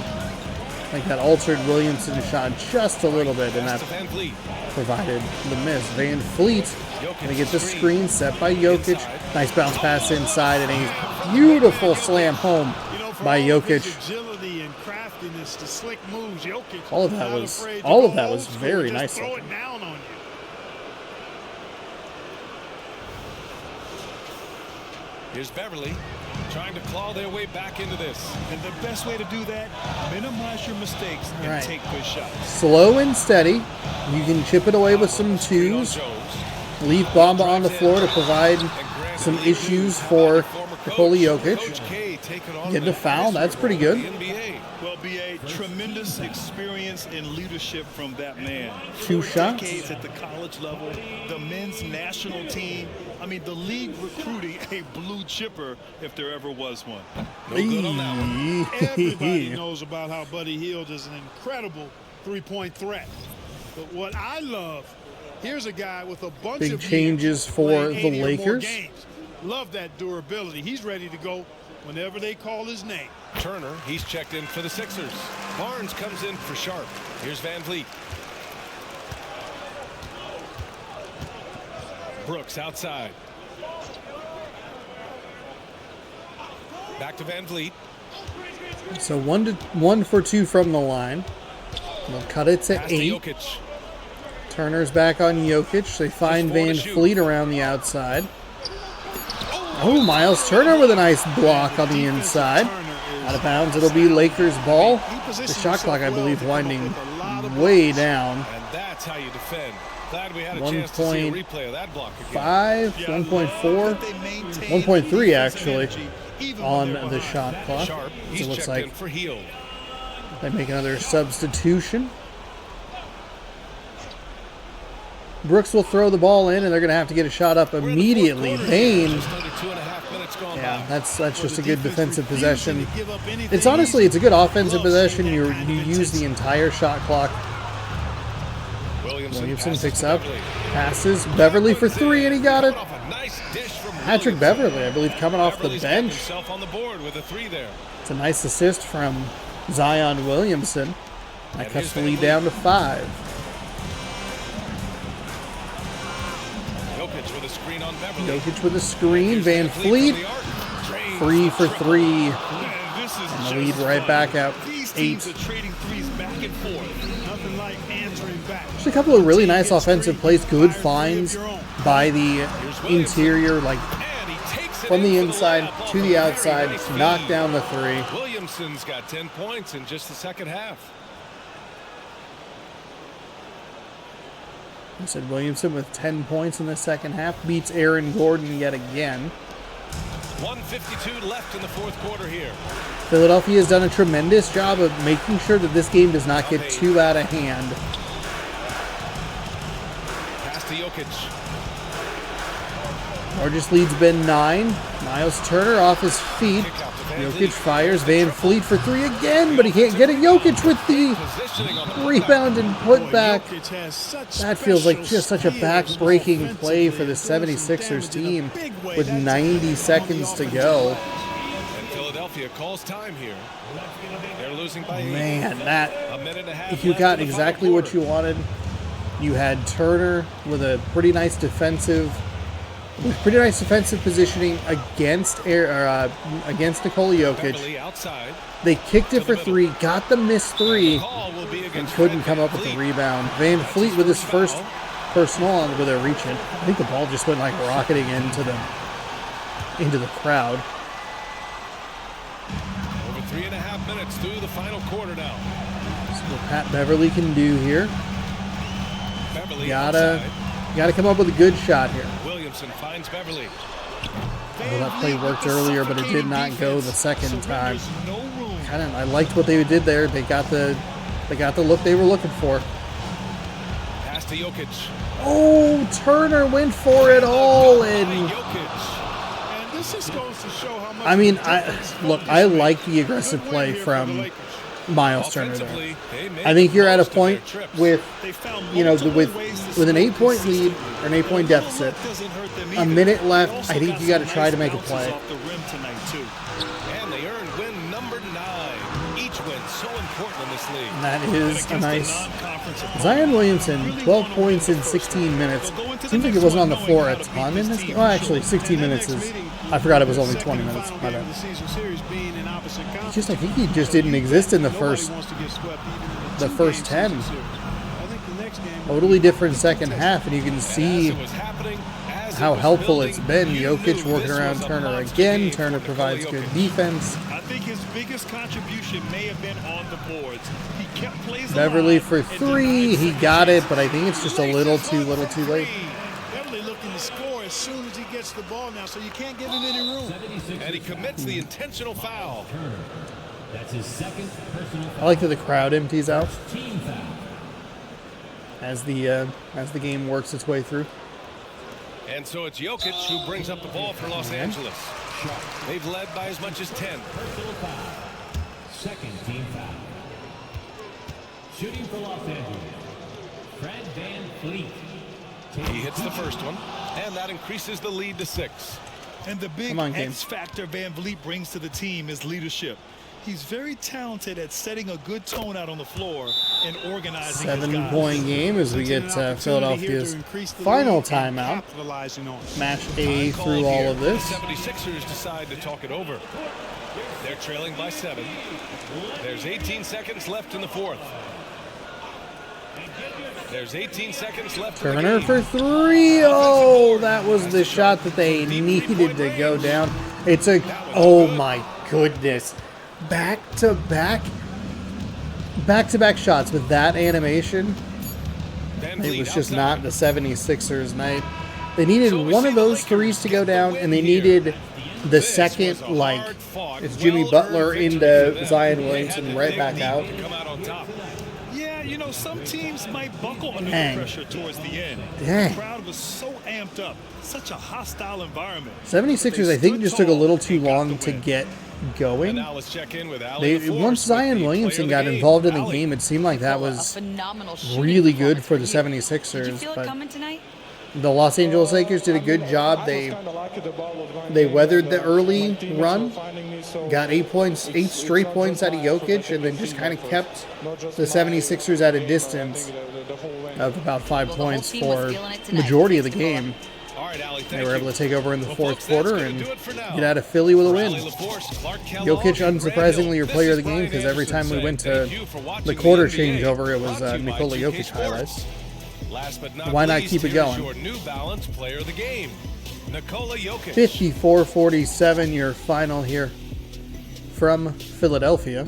Like that altered Williamson shot just a little bit, and Pass that to Van Vliet. provided the miss. Van Vliet gonna get the screen set by Jokic. Nice bounce pass inside, and a beautiful slam home by Jokic. Agility and craftiness, the slick moves, Jokic. All of that was very nice Throw looking. it down on you. Here's Beverly trying to claw their way back into this. And the best way to do that, minimize your mistakes and Right. take good shots. Slow and steady. You can chip it away with some twos. Leave Bamba on the floor to provide some issues for Nikola Jokic. Getting a foul, that's pretty good. Well, B.A., tremendous experience and leadership from that man. 2 shots. Decades at the college level, the men's national team. I mean, the league recruiting a blue chipper if there ever was one. No good on that one. Everybody knows about how Buddy Hield is an incredible three-point threat. But what I love, here's a guy with a bunch Big of changes years for playing the 80 or more Lakers. games. Love that durability. He's ready to go whenever they call his name. Turner, he's checked in for the Sixers. Barnes comes in for Sharp. Here's Van Vliet. Brooks outside. Back to Van Vliet. So 1 for 2 from the line. They'll cut it to Pass to 8. Jokic. Turner's back on Jokic. They find Just 4 to Van shoot. Fleet around the outside. Oh, Miles Turner with a nice block on the inside. Out of bounds. It'll be Lakers ball. The shot clock, I believe, winding way down. And that's how you defend. Glad we had a 1 chance to see a point replay of that block again. 5, 1.4, 1.3 actually on the shot clock. Sharp, So he's it looks checked like in for Hield. they make another substitution. Brooks will throw the ball in, and they're going to have to get a shot up immediately. Bain, Just under 2.5 minutes gone yeah, by. that's just a good defensive possession. It's honestly, it's a good offensive possession. You use the entire shot clock. Williamson passes picks to up, Beverly. passes Beverly for 3, and he got it. Off a nice dish from Patrick Williamson. Beverly, I believe, coming off the Beverly's got bench. himself on the board with a 3 there. It's a nice assist from Zion Williamson. That And cuts the here's lead Van down to 5. Jokic with a screen on Beverly. Jokic with a screen. Here's Van Fleet, from the arc. Drains 3 the for triple. 3. Man, this is And the just lead right fun. back out. These 8. teams are trading threes back and forth. Nothing like answering back. Just a couple of really nice offensive plays. Good finds by the interior, like And he takes it from the in for inside layup off to a the very outside. nice Knock feed. down the 3. Williamson's got 10 points in just the second half. I said Williamson with 10 points in the second half. Beats Aaron Gordon yet again. 1:52 left in the fourth quarter here. Philadelphia has done a tremendous job of making sure that this game does not get too out of hand. Pass to Jokic. Largest lead's been 9. Miles Turner off his feet. Kick out to Van Jokic Vliet. fires Van Fleet for 3 again, but he can't get it. Jokic with the Positioning on the rebound and put back. Jokic has such That feels like special just such a skills back-breaking play for the offensively. 76ers Does some team damage in a big way. with That's 90 on seconds the to go. And Philadelphia calls time here. They're losing by 8. Man, that A minute and a half if you left got in the exactly final what quarter. you wanted, you had Turner with a pretty nice defensive positioning against against Nikola Jokic. Beverly outside. They kicked it for 3, got the missed 3, Call will be and against couldn't Van come up with the Vliet. rebound. Van Fleet with his first personal on with a reach in. I think the ball just went like rocketing into the crowd. Over 3.5 minutes through the final quarter now. See what Pat Beverly can do here. Beverly Gotta outside. come up with a good shot here. Williamson finds Beverly. Well, that play worked earlier, but it did not go the second time. Surrenders no room. I liked what they did there. They got the look they were looking for. Pass to Jokic. Oh, Turner went for it all, and Jokic. And this just goes to show how much I mean, of a difference I Jokic like the makes. aggressive Good win play here for the from Lakers. Miles Turner there. Offensively, they made I think the you're at a most of their point trips. with, They found you know, multiple with ways to with an score 8-point lead consistently. or an 8-point deficit. Doesn't hurt them A either. minute left. They also I think got you got to some try to nice make a bounces play. off the rim tonight, too. And they earned win number 9. Each win so important in this league. And that is a Against nice. non-conference opponent. Zion Williamson, 12 points in 16 minutes. Seems like it wasn't on the floor a ton in this game. Well, actually, 16 minutes is. I forgot it was only 20 minutes. My bad. I think he just didn't exist in the first 10. Totally different second half, and you can see As it was happening, as how helpful it's been. Jokic working around Turner again. Turner provides good defense. I think his biggest contribution may have been on the boards. He kept plays Beverly alive for and three. denied He got it, but I think it's just a little too late. Beverly looking to score as soon as he gets the ball now, so you can't give him any room. And he commits the intentional foul. That's his second personal I foul. like that the crowd empties out Team foul. as the game works its way through. And so it's Jokic who brings up the ball for Los Angeles. They've led by as much as 10. Personal foul. Second team foul. Shooting for Los Angeles. Fred Van Fleet. He hits the first one, and that increases the lead to 6. And the big Come on, Game. X factor Van Vliet brings to the team is leadership. He's very talented at setting a good tone out on the floor and organizing his guys. 7-point game as we get Philadelphia's final timeout. Match A through all of this. The 76ers decide to talk it over. They're trailing by 7. There's 18 seconds left in the fourth. There's 18 seconds left. Turner for three. Oh, that was the shot that they needed to go down. It's a, oh my goodness. Back-to-back shots with that animation. It was just not the 76ers night. They needed one of those threes to go down, and they needed the second, like, it's Jimmy Butler into Zion Williamson right back out. Yeah, you know, some teams might buckle under Dang. the pressure towards the end. Dang. The crowd was so amped up. Such a hostile environment. 76ers, I think, just took a little too long to get going. Now let's check in with Ali Once Zion Williamson got involved in the game, it seemed like that was really good for the 76ers. Did you feel it But coming tonight? the Los Angeles Lakers did a good job. They weathered the early run, got 8 straight points out of Jokic, and then just kind of kept the 76ers at a distance of about 5 points for the majority of the game. All right, Ali, They were able to take over in the fourth quarter and get out of Philly with a win. Jokic, unsurprisingly, your player of the game, because every time we went to the quarter changeover, it was Nikola Jokic highlights. Why not keep it going? Your New Balance player of the game, Nikola Jokic. 54-47, your final here from Philadelphia.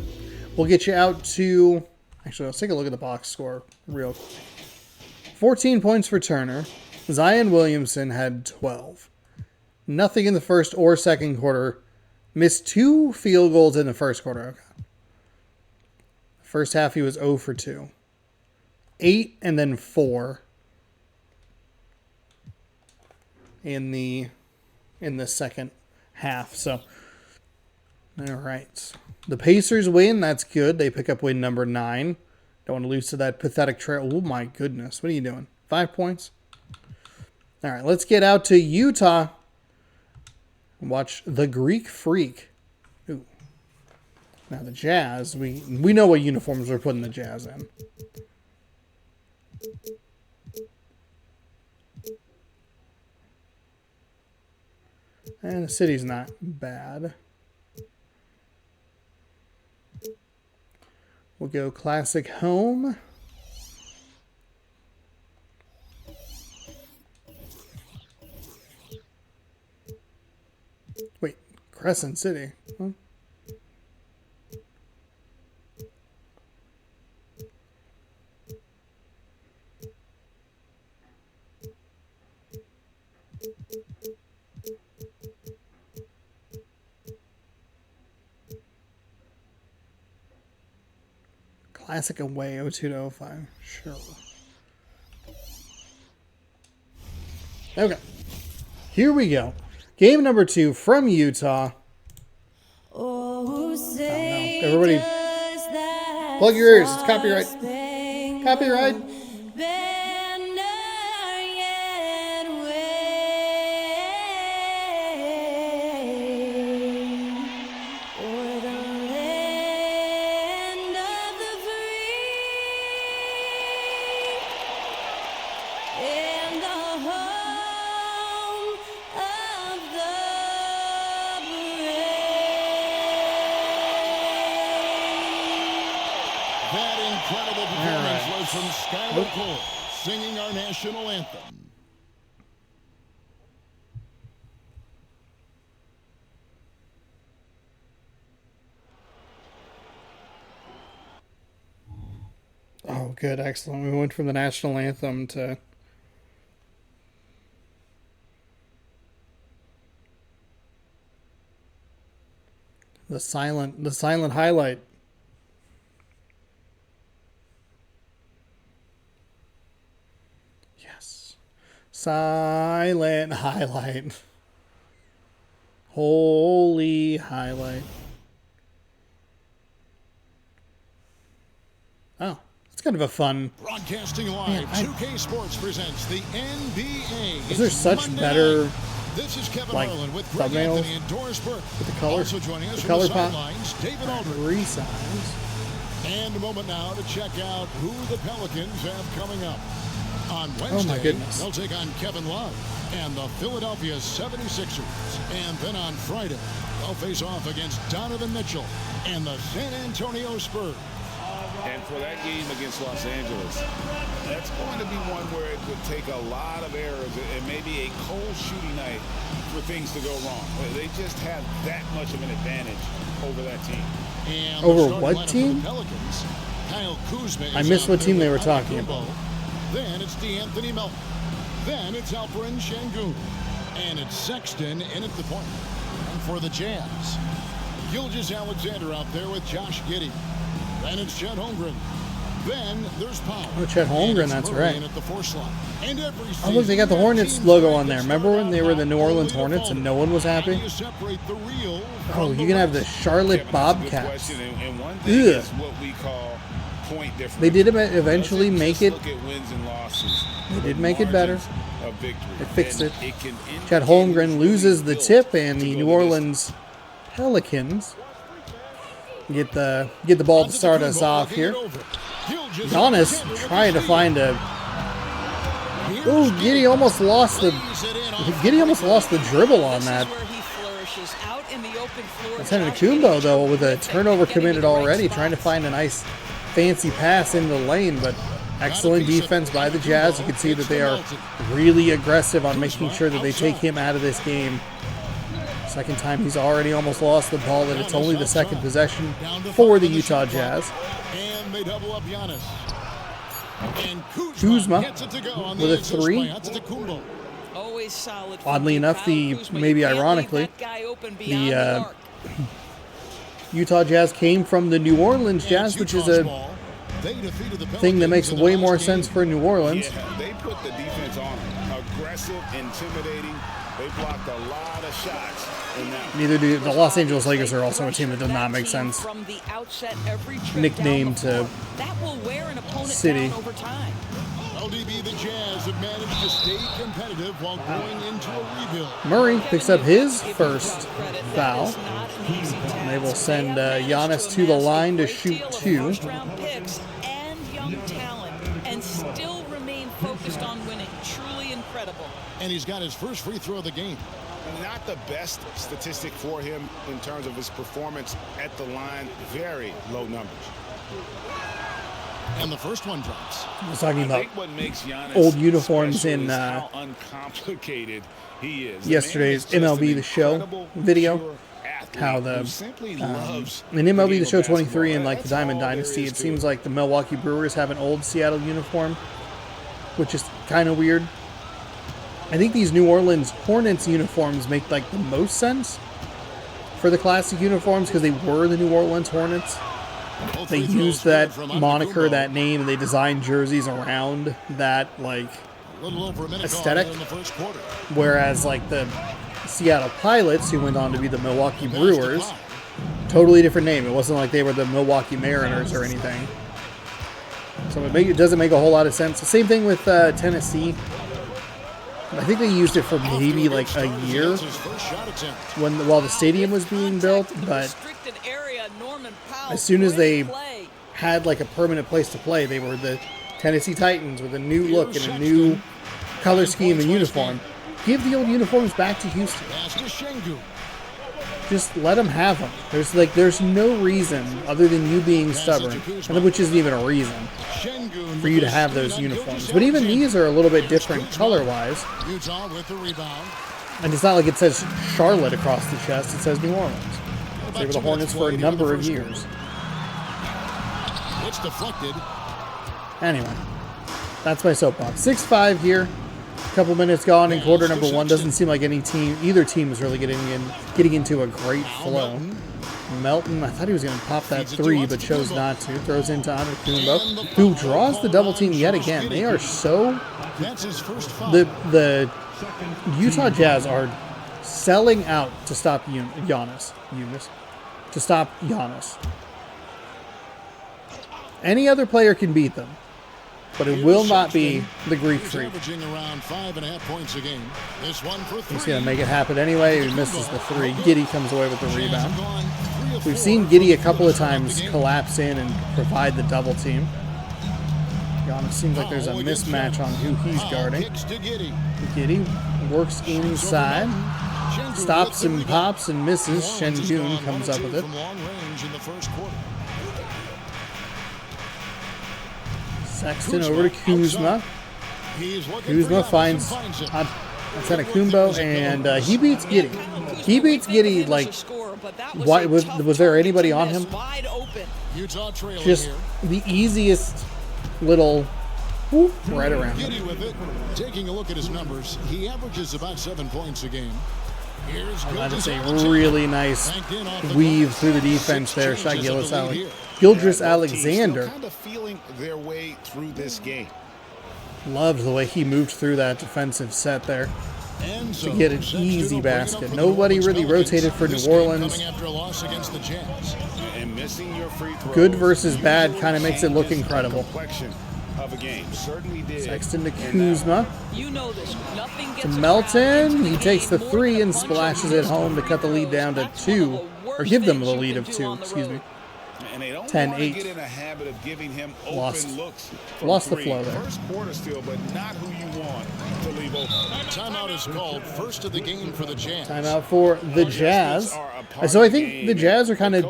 We'll get you out to, actually, let's take a look at the box score real quick. 14 points for Turner. Zion Williamson had 12. Nothing in the first or second quarter. Missed 2 field goals in the first quarter. Okay. First half, he was 0 for 2. 8 and then 4 in the second half. So, all right. The Pacers win. That's good. They pick up win number 9. Don't want to lose to that pathetic trail. Oh, my goodness. What are you doing? 5 points? All right, let's get out to Utah. Watch the Greek Freak. Ooh. Now the Jazz, we know what uniforms we're putting the Jazz in. And the city's not bad. We'll go classic home. Wait, Crescent City. Huh? Classic away 02-05. Sure. Okay. Here we go. Game number 2 from Utah. Oh, no. Everybody, plug your ears. It's copyright. Copyright. Singing our national anthem. Oh, good. Excellent. We went from the national anthem to... the silent highlight. Yes. Silent highlight. Holy highlight. Oh, it's kind of a fun... Broadcasting live, 2K Sports presents the NBA. Is there such Monday better... night. This is Kevin like Harlan with Greg thumbnails Anthony and Doris Burke. with the color, Also joining us the from color the pop, sidelines, David Aldridge. resize. And a moment now to check out who the Pelicans have coming up. On Oh Wednesday, my goodness. they'll take on Kevin Love and the Philadelphia 76ers. And then on Friday, they'll face off against Donovan Mitchell and the San Antonio Spurs. And for that game against Los Angeles, that's going to be one where it would take a lot of errors and maybe a cold shooting night for things to go wrong. They just have that much of an advantage over that team. And over what team? Pelicans, Kyle Kuzma I missed what team they were talking about. Then it's DeAnthony Melton. Then it's Alperen Şengün. And it's Sexton in at the point. And for the Jazz, Gilgeous-Alexander out there with Josh Giddey. Then it's Chet Holmgren. Then there's Powell. Oh, Chet Holmgren, that's right. At the 4 slot. And every Oh, look, they got the Hornets logo on there. Remember when they were the New Orleans Hornets and no one was happy? Oh, you can have the Charlotte Bobcats. Ugh. They did eventually make it. They did make it better. They fixed it. Chet Holmgren loses the tip, and the New Orleans Pelicans get the ball to start us off here. Giannis trying to find a... Oh, Giddey almost lost the dribble on that. That's Antetokounmpo, though, with a turnover committed already, trying to find a nice fancy pass into the lane, but excellent defense by the Jazz. You can see that they are really aggressive on making sure that they take him out of this game. Second time he's already almost lost the ball, and it's only the second possession for the Utah Jazz. And they double up Giannis. And Kuzma with a 3. Oddly enough, maybe ironically, the Utah Jazz came from the New Orleans Jazz, which is a thing that makes way more sense for New Orleans. Yeah, they put the defense on them. Aggressive, intimidating. They blocked a lot of shots in that. Neither do the Los Angeles Lakers. Are also a team that does not make sense. Nickname to city. LDB, the Jazz have managed to stay competitive while going into a rebuild. Murray picks up his first foul. And they will send Giannis to the line to shoot 2. And young talent, and still remain focused on winning. Truly incredible. And he's got his first free throw of the game. Not the best statistic for him in terms of his performance at the line. Very low numbers. And the first one drops. I was talking about what makes Giannis old uniforms in how uncomplicated he is. yesterday's MLB The Show video. How the in MLB The Show 23 and like the Diamond Dynasty, it seems like the Milwaukee Brewers have an old Seattle uniform, which is kind of weird. I think these New Orleans Hornets uniforms make like the most sense for the classic uniforms because they were the New Orleans Hornets. They used that moniker, that name, and they designed jerseys around that like aesthetic. Whereas like the Seattle Pilots, who went on to be the Milwaukee Brewers, totally different name. It wasn't like they were the Milwaukee Mariners or anything. So it doesn't make a whole lot of sense. The same thing with Tennessee. I think they used it for maybe like a year while the stadium was being built, but as soon as they had like a permanent place to play, they were the Tennessee Titans with a new look and a new color scheme and uniform. Give the old uniforms back to Houston. Just let them have them. There's no reason other than you being stubborn, which isn't even a reason for you to have those uniforms. But even these are a little bit different color-wise. And it's not like it says Charlotte across the chest. It says New Orleans. They were the Hornets for a number of years. It's deflected. Anyway, that's my soapbox. 6-5 here. A couple minutes gone in quarter number 1. Doesn't seem like either team is really getting into a great flow. Melton, I thought he was going to pop that 3, but chose not to. Throws into Antetokounmpo, who draws the double team yet again. They are so... The Utah Jazz are selling out to stop Giannis. To stop Giannis. Any other player can beat them, but it will not be the Greek Freak. Averaging around 5.5 points a game. This one for 3. He's going to make it happen anyway. He misses the 3. Giddey comes away with the rebound. We've seen Giddey a couple of times collapse in and provide the double team. Giannis seems like there's a mismatch on who he's guarding. Giddey works inside. Stops and pops and misses. Şengün comes up with it. Sexton over to Kuzma. Kuzma finds Antetokounmpo, and he beats Giddey. He beats Giddey, like, why, was there anybody on him? Just the easiest little whoop right around him. Taking a look at his numbers, he averages about 7 points a game. That is a really nice weave through the defense there. Gildress Alexander. Kind of feeling their way through this game. Loved the way he moved through that defensive set there to get an easy basket. Nobody really rotated for New Orleans. Good versus bad kind of makes it look incredible. Sexton to Kuzma. To Melton. He takes the 3 and splashes it home to cut the lead down to 2. Or give them the lead of 2, excuse me. 10-8. Lost the flow there. Timeout is called. First of the game for the Jazz. Timeout for the Jazz. So I think the Jazz are kind of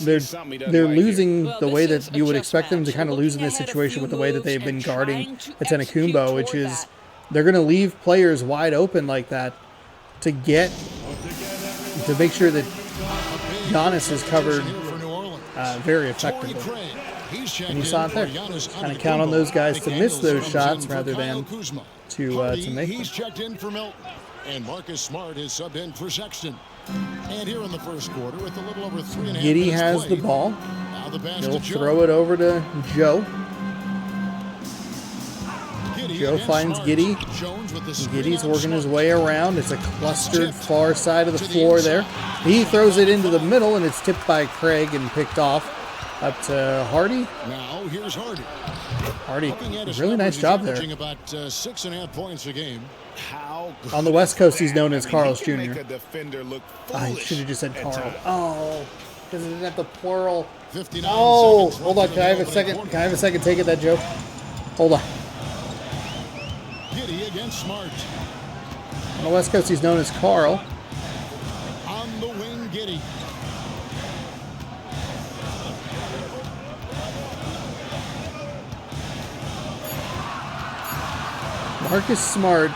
they're losing the way that you would expect them to kind of lose in this situation with the way that they've been guarding Antetokounmpo, which is they're going to leave players wide open like that to make sure that Giannis is covered very effectively. And you saw it there. Kind of count on those guys to miss those shots rather than to make them. He's checked in for Milton, and Marcus Smart is subbed in for Sexton. And here in the first quarter, with a little over 3.5 minutes Giddey has the ball. He'll throw it over to Joe. Joe finds Giddey. Giddey's working his way around. It's a clustered far side of the floor there. He throws it into the middle, and it's tipped by Craig and picked off up to Hardy. Now here's Hardy. Hardy, really nice job there. About 6.5 points a game. On the West Coast, he's known as Carl's Jr. I should have just said Carl. Oh, because it didn't have the plural. Oh, hold on. Can I have a second? Can I have a second take at that joke? Hold on. Giddey against Smart. On the West Coast, he's known as Carl. On the wing, Giddey. Marcus Smart.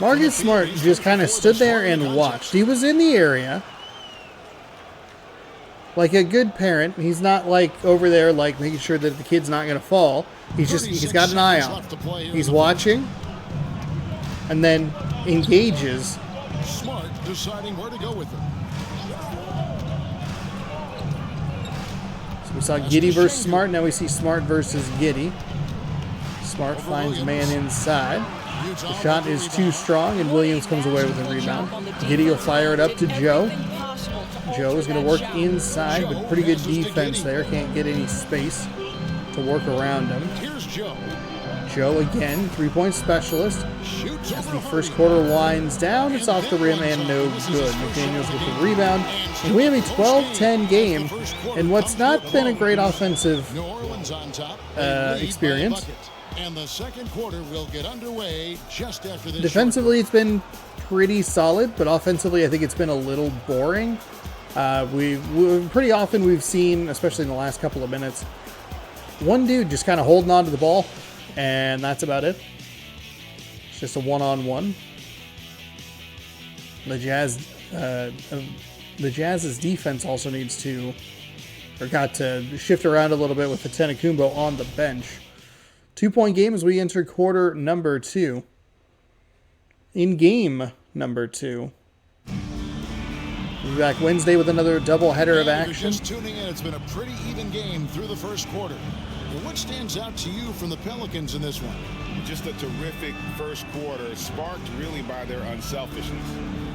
Marcus Smart just kind of stood there and watched. He was in the area like a good parent. He's not like over there like making sure that the kid's not going to fall. He's got an eye on him. He's watching and then engages. Smart deciding where to go with it. So we saw Giddey versus Smart. Now we see Smart versus Giddey. Smart finds man inside. The shot is too strong, and Williams comes away with a rebound. Giddey will fire it up to Joe. Joe is going to work inside, but pretty good defense there. Can't get any space to work around him. Here's Joe. Joe again, three-point specialist. As the first quarter winds down, it's off the rim and no good. McDaniels with the rebound. And we have a 12-10 game in what's not been a great offensive experience. And the second quarter will get underway just after this. Defensively, it's been pretty solid, but offensively, I think it's been a little boring. Pretty often we've seen, especially in the last couple of minutes, one dude just kind of holding on to the ball, and that's about it. It's just a one-on-one. The Jazz's defense also needs to or got to shift around a little bit with Antetokounmpo on the bench. 2-point game as we enter quarter number 2. In game number 2. We'll be back Wednesday with another doubleheader of action. Just tuning in, it's been a pretty even game through the first quarter. And what stands out to you from the Pelicans in this one? Just a terrific first quarter, sparked really by their unselfishness.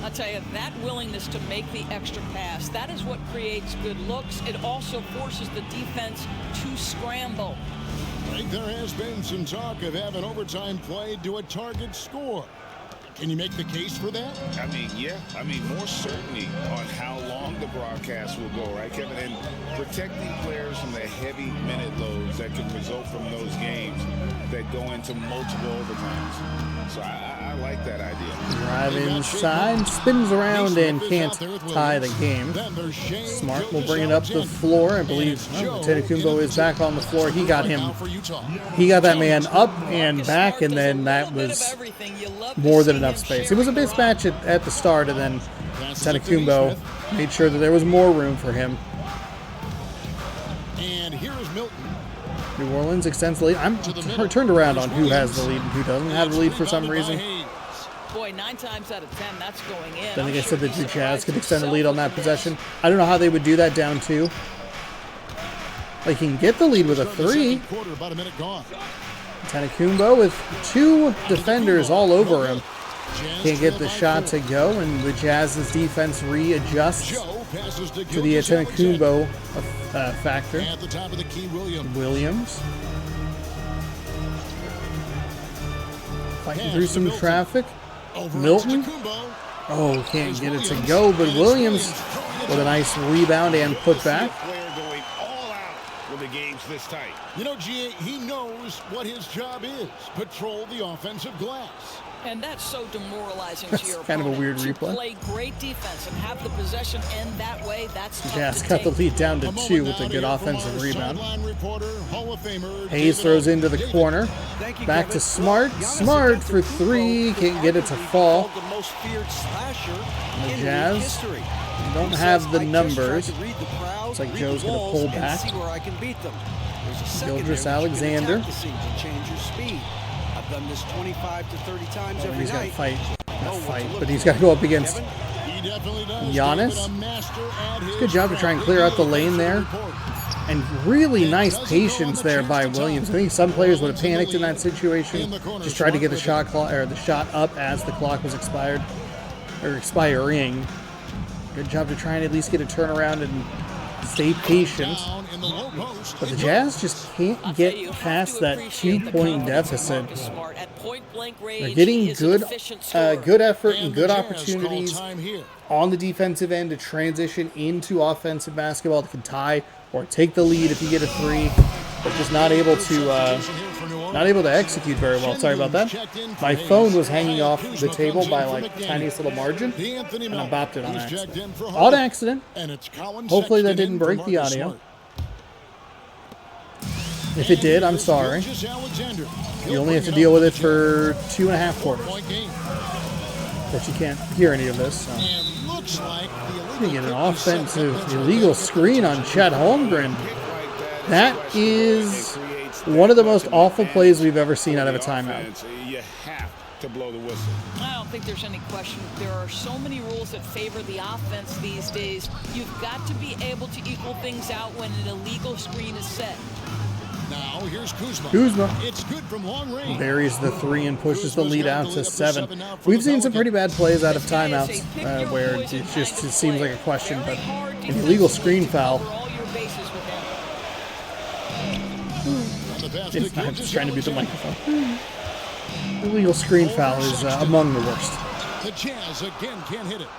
I'll tell you, that willingness to make the extra pass, that is what creates good looks. It also forces the defense to scramble. I think there has been some talk of having overtime played to a target score. Can you make the case for that? I mean, yeah. I mean, more certainty on how long the broadcast will go, right, Kevin? And protecting players from the heavy minute loads that can result from those games that go into multiple overtimes. So I like that idea. Drive inside, spins around, and can't tie the game. Smart will bring it up the floor. I believe Antetokounmpo is back on the floor. He got that man up and back, and then that was more than enough space. It was a mismatch at the start, and then Antetokounmpo made sure that there was more room for him. And here is Milton. New Orleans extends the lead. I'm turned around on who has the lead and who doesn't have the lead for some reason. Boy, 9 times out of 10, that's going in. I think I said that the Jazz could extend the lead on that possession. I don't know how they would do that down 2. They can get the lead with a 3. Antetokounmpo with 2 defenders all over him. Can't get the shot to go, and the Jazz's defense readjusts to the Antetokounmpo factor. At the top of the key, Williams. Fighting through some traffic. Milton. Oh, can't get it to go, but Williams with a nice rebound and putback. The game's this tight. You know, GA, he knows what his job is. Patrol the offensive glass. And that's so demoralizing That's to your kind opponent. of a weird replay. To play great defense and have the possession end that way, that's tough Jazz to cut the take. lead down to 2 with a good offensive rebound. Hayes throws into the corner. Back to Smart. Smart for 3. Can't get it to fall. The Jazz don't have the numbers. Looks like Joe's going to pull back. Gildress Alexander. Done this 25 to 30 times every he's got to night. fight, but he's got to go up against Giannis. Good job to try and clear out the lane there. And really nice patience there by Williams. I think some players would have panicked in that situation. Just tried to get the shot up as the clock was expiring. Good job to try and at least get a turnaround and stay patient. But the Jazz just can't get past that 2-point deficit. They're getting good effort and good opportunities on the defensive end to transition into offensive basketball that can tie or take the lead if you get a 3, but just not able to execute very well. Sorry about that. My phone was hanging off the table by like the tiniest little margin, and I bopped it on accident. On accident. Hopefully that didn't break the audio. If it did, I'm sorry. You only have to deal with it for 2.5 quarters. But you can't hear any of this. So. You get an offensive illegal screen on Chet Holmgren. That is one of the most awful plays we've ever seen out of a timeout. You have to blow the whistle. I don't think there's any question. There are so many rules that favor the offense these days. You've got to be able to equal things out when an illegal screen is set. Now here's Kuzma. It's good from long range. Buries the 3 and pushes the lead out to 7. We've seen some pretty bad plays out of timeouts where it seems like a question, but an illegal screen foul. I'm just trying to beat the microphone. Illegal screen foul is among the worst. The Jazz again can't hit it.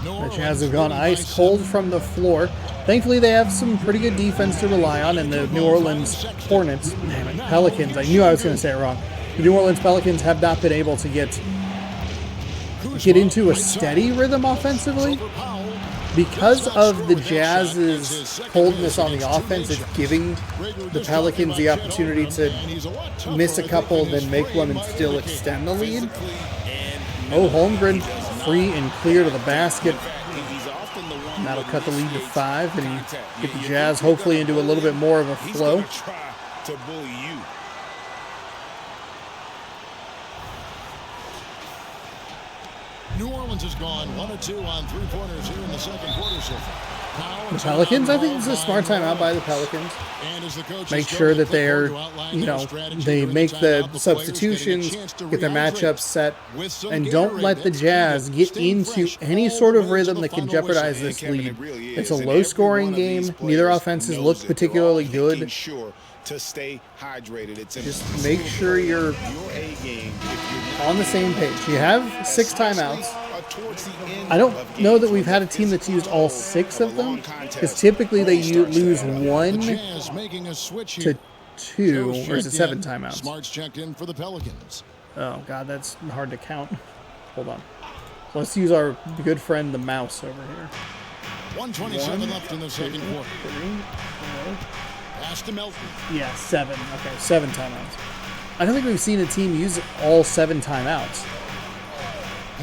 The Jazz have gone ice cold from the floor. Thankfully, they have some pretty good defense to rely on, and the New Orleans Pelicans, I knew I was going to say it wrong. The New Orleans Pelicans have not been able to get into a steady rhythm offensively. Because of the Jazz's coldness on the offense, it's giving the Pelicans the opportunity to miss a couple, then make one, and still extend the lead. Oh, Holmgren free and clear to the basket. And that'll cut the lead to 5 and get the Jazz hopefully into a little bit more of a flow. He's gonna try to bully you. New Orleans has gone 1 of 2 on 3-pointers here in the second quarter so far. The Pelicans, I think it's a smart timeout by the Pelicans. Make sure that they're, they make the substitutions, get their matchups set, and don't let the Jazz get into any sort of rhythm that can jeopardize this lead. It's a low-scoring game. Neither offenses look particularly good. To stay hydrated, just make sure you're on the same page. You have 6 timeouts. I don't know that we've had a team that's used all 6 of them, because typically they lose 1 to 2, or is it 7 timeouts? Smart's checked in for the Pelicans. Oh god, that's hard to count. Hold on. Let's use our good friend the mouse over here. 1:27 left in the second quarter. 3, 4. Pass to Melton. Yeah, 7. Okay, 7 timeouts. I don't think we've seen a team use all 7 timeouts.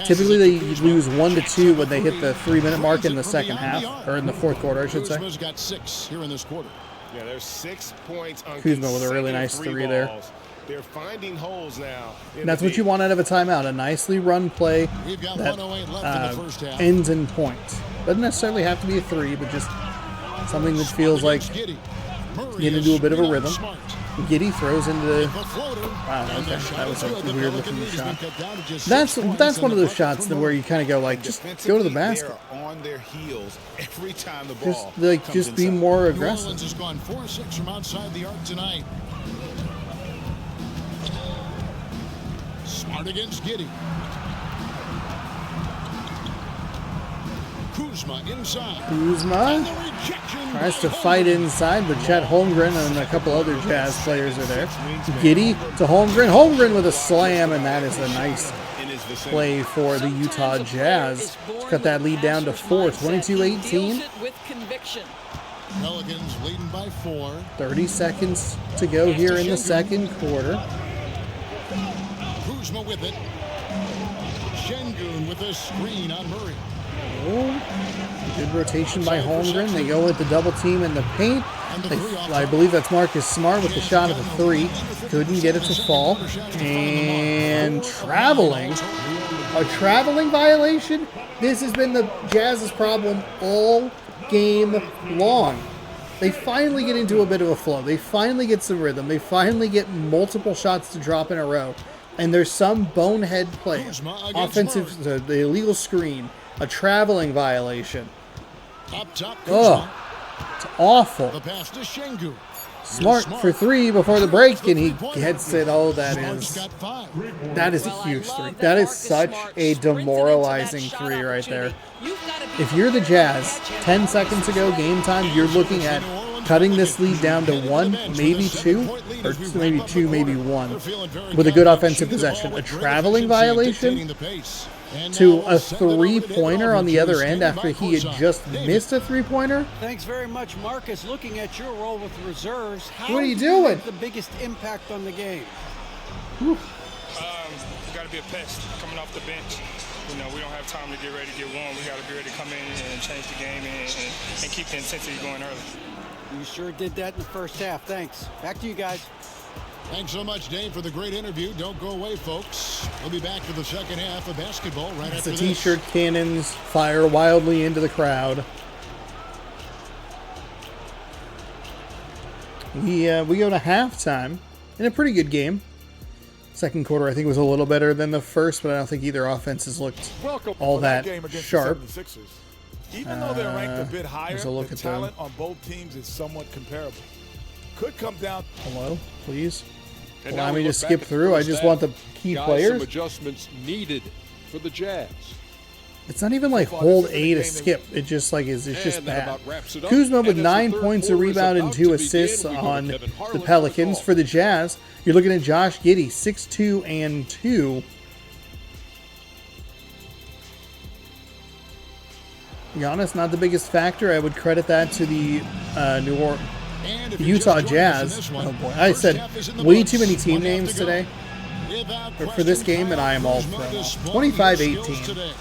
Typically, they lose 1 to 2 when they hit the 3-minute mark in the second half, or in the fourth quarter, I should say. Kuzma's got 6 here in this quarter. Yeah, there's 6 points on Kuzma with a really nice 3 there. They're finding holes now. And that's what you want out of a timeout, a nicely run play that ends in points. Doesn't necessarily have to be a 3, but just something that feels like get into a bit of a rhythm. Giddey throws into. Wow, okay, that was a weird looking shot. That's one of those shots that where you kind of go like, just go to the basket. On their heels every time the ball just be more aggressive. New Orleans has gone 4-6 from outside the arc tonight. Smart against Giddey. Kuzma inside. Kuzma tries to fight inside, but Chet Holmgren and a couple other Jazz players are there. Giddey to Holmgren. Holmgren with a slam, and that is a nice play for the Utah Jazz. Cut that lead down to 4, 22-18. Pelicans leading by 4. 30 seconds to go here in the second quarter. Kuzma with it. Şengün with a screen on Murray. Oh, good rotation by Holmgren. They go with the double team in the paint. I believe that's Marcus Smart with the shot of the 3. Couldn't get it to fall. And traveling. A traveling violation? This has been the Jazz's problem all game long. They finally get into a bit of a flow. They finally get some rhythm. They finally get multiple shots to drop in a row. And there's some bonehead play. Offensive, the illegal screen. A traveling violation. Oh, it's awful. The pass to Şengün. Smart for 3 before the break, and he gets it. Oh, that is a huge 3. That is such a demoralizing 3 right there. If you're the Jazz, 10 seconds ago, game time, you're looking at cutting this lead down to 1, maybe 2, or maybe 2, maybe 1, with a good offensive possession. A traveling violation to a 3-pointer on the other end after he had just missed a 3-pointer. Thanks very much, Marcus. Looking at your role with the reserves, how what are you doing? The biggest impact on the game. Got to be a pest coming off the bench. You know, we don't have time to get ready to get warm. We got to be ready to come in and change the game and keep the intensity going early. You sure did that in the first half. Thanks. Back to you guys. Thanks so much, Dave, for the great interview. Don't go away, folks. We'll be back for the second half of basketball right after the this. T-shirt cannons fire wildly into the crowd. We go to halftime in a pretty good game. Second quarter, I think, was a little better than the first, but I don't think either offenses looked all that sharp. Even though they're ranked a bit higher, the talent on both teams is somewhat comparable. Could come down. Hello, please. Allow me to skip through. I just want the key players. Some adjustments needed for the Jazz. It's not even like hold A to skip. It just like it's just bad. Kuzma with 9 points, a rebound, and 2 assists on the Pelicans. For the Jazz, you're looking at Josh Giddey, 6'2" and 2. Giannis, not the biggest factor. I would credit that to the Utah Jazz. Oh boy, I said way too many team names today for this game, and I am all thrown off. 25-18.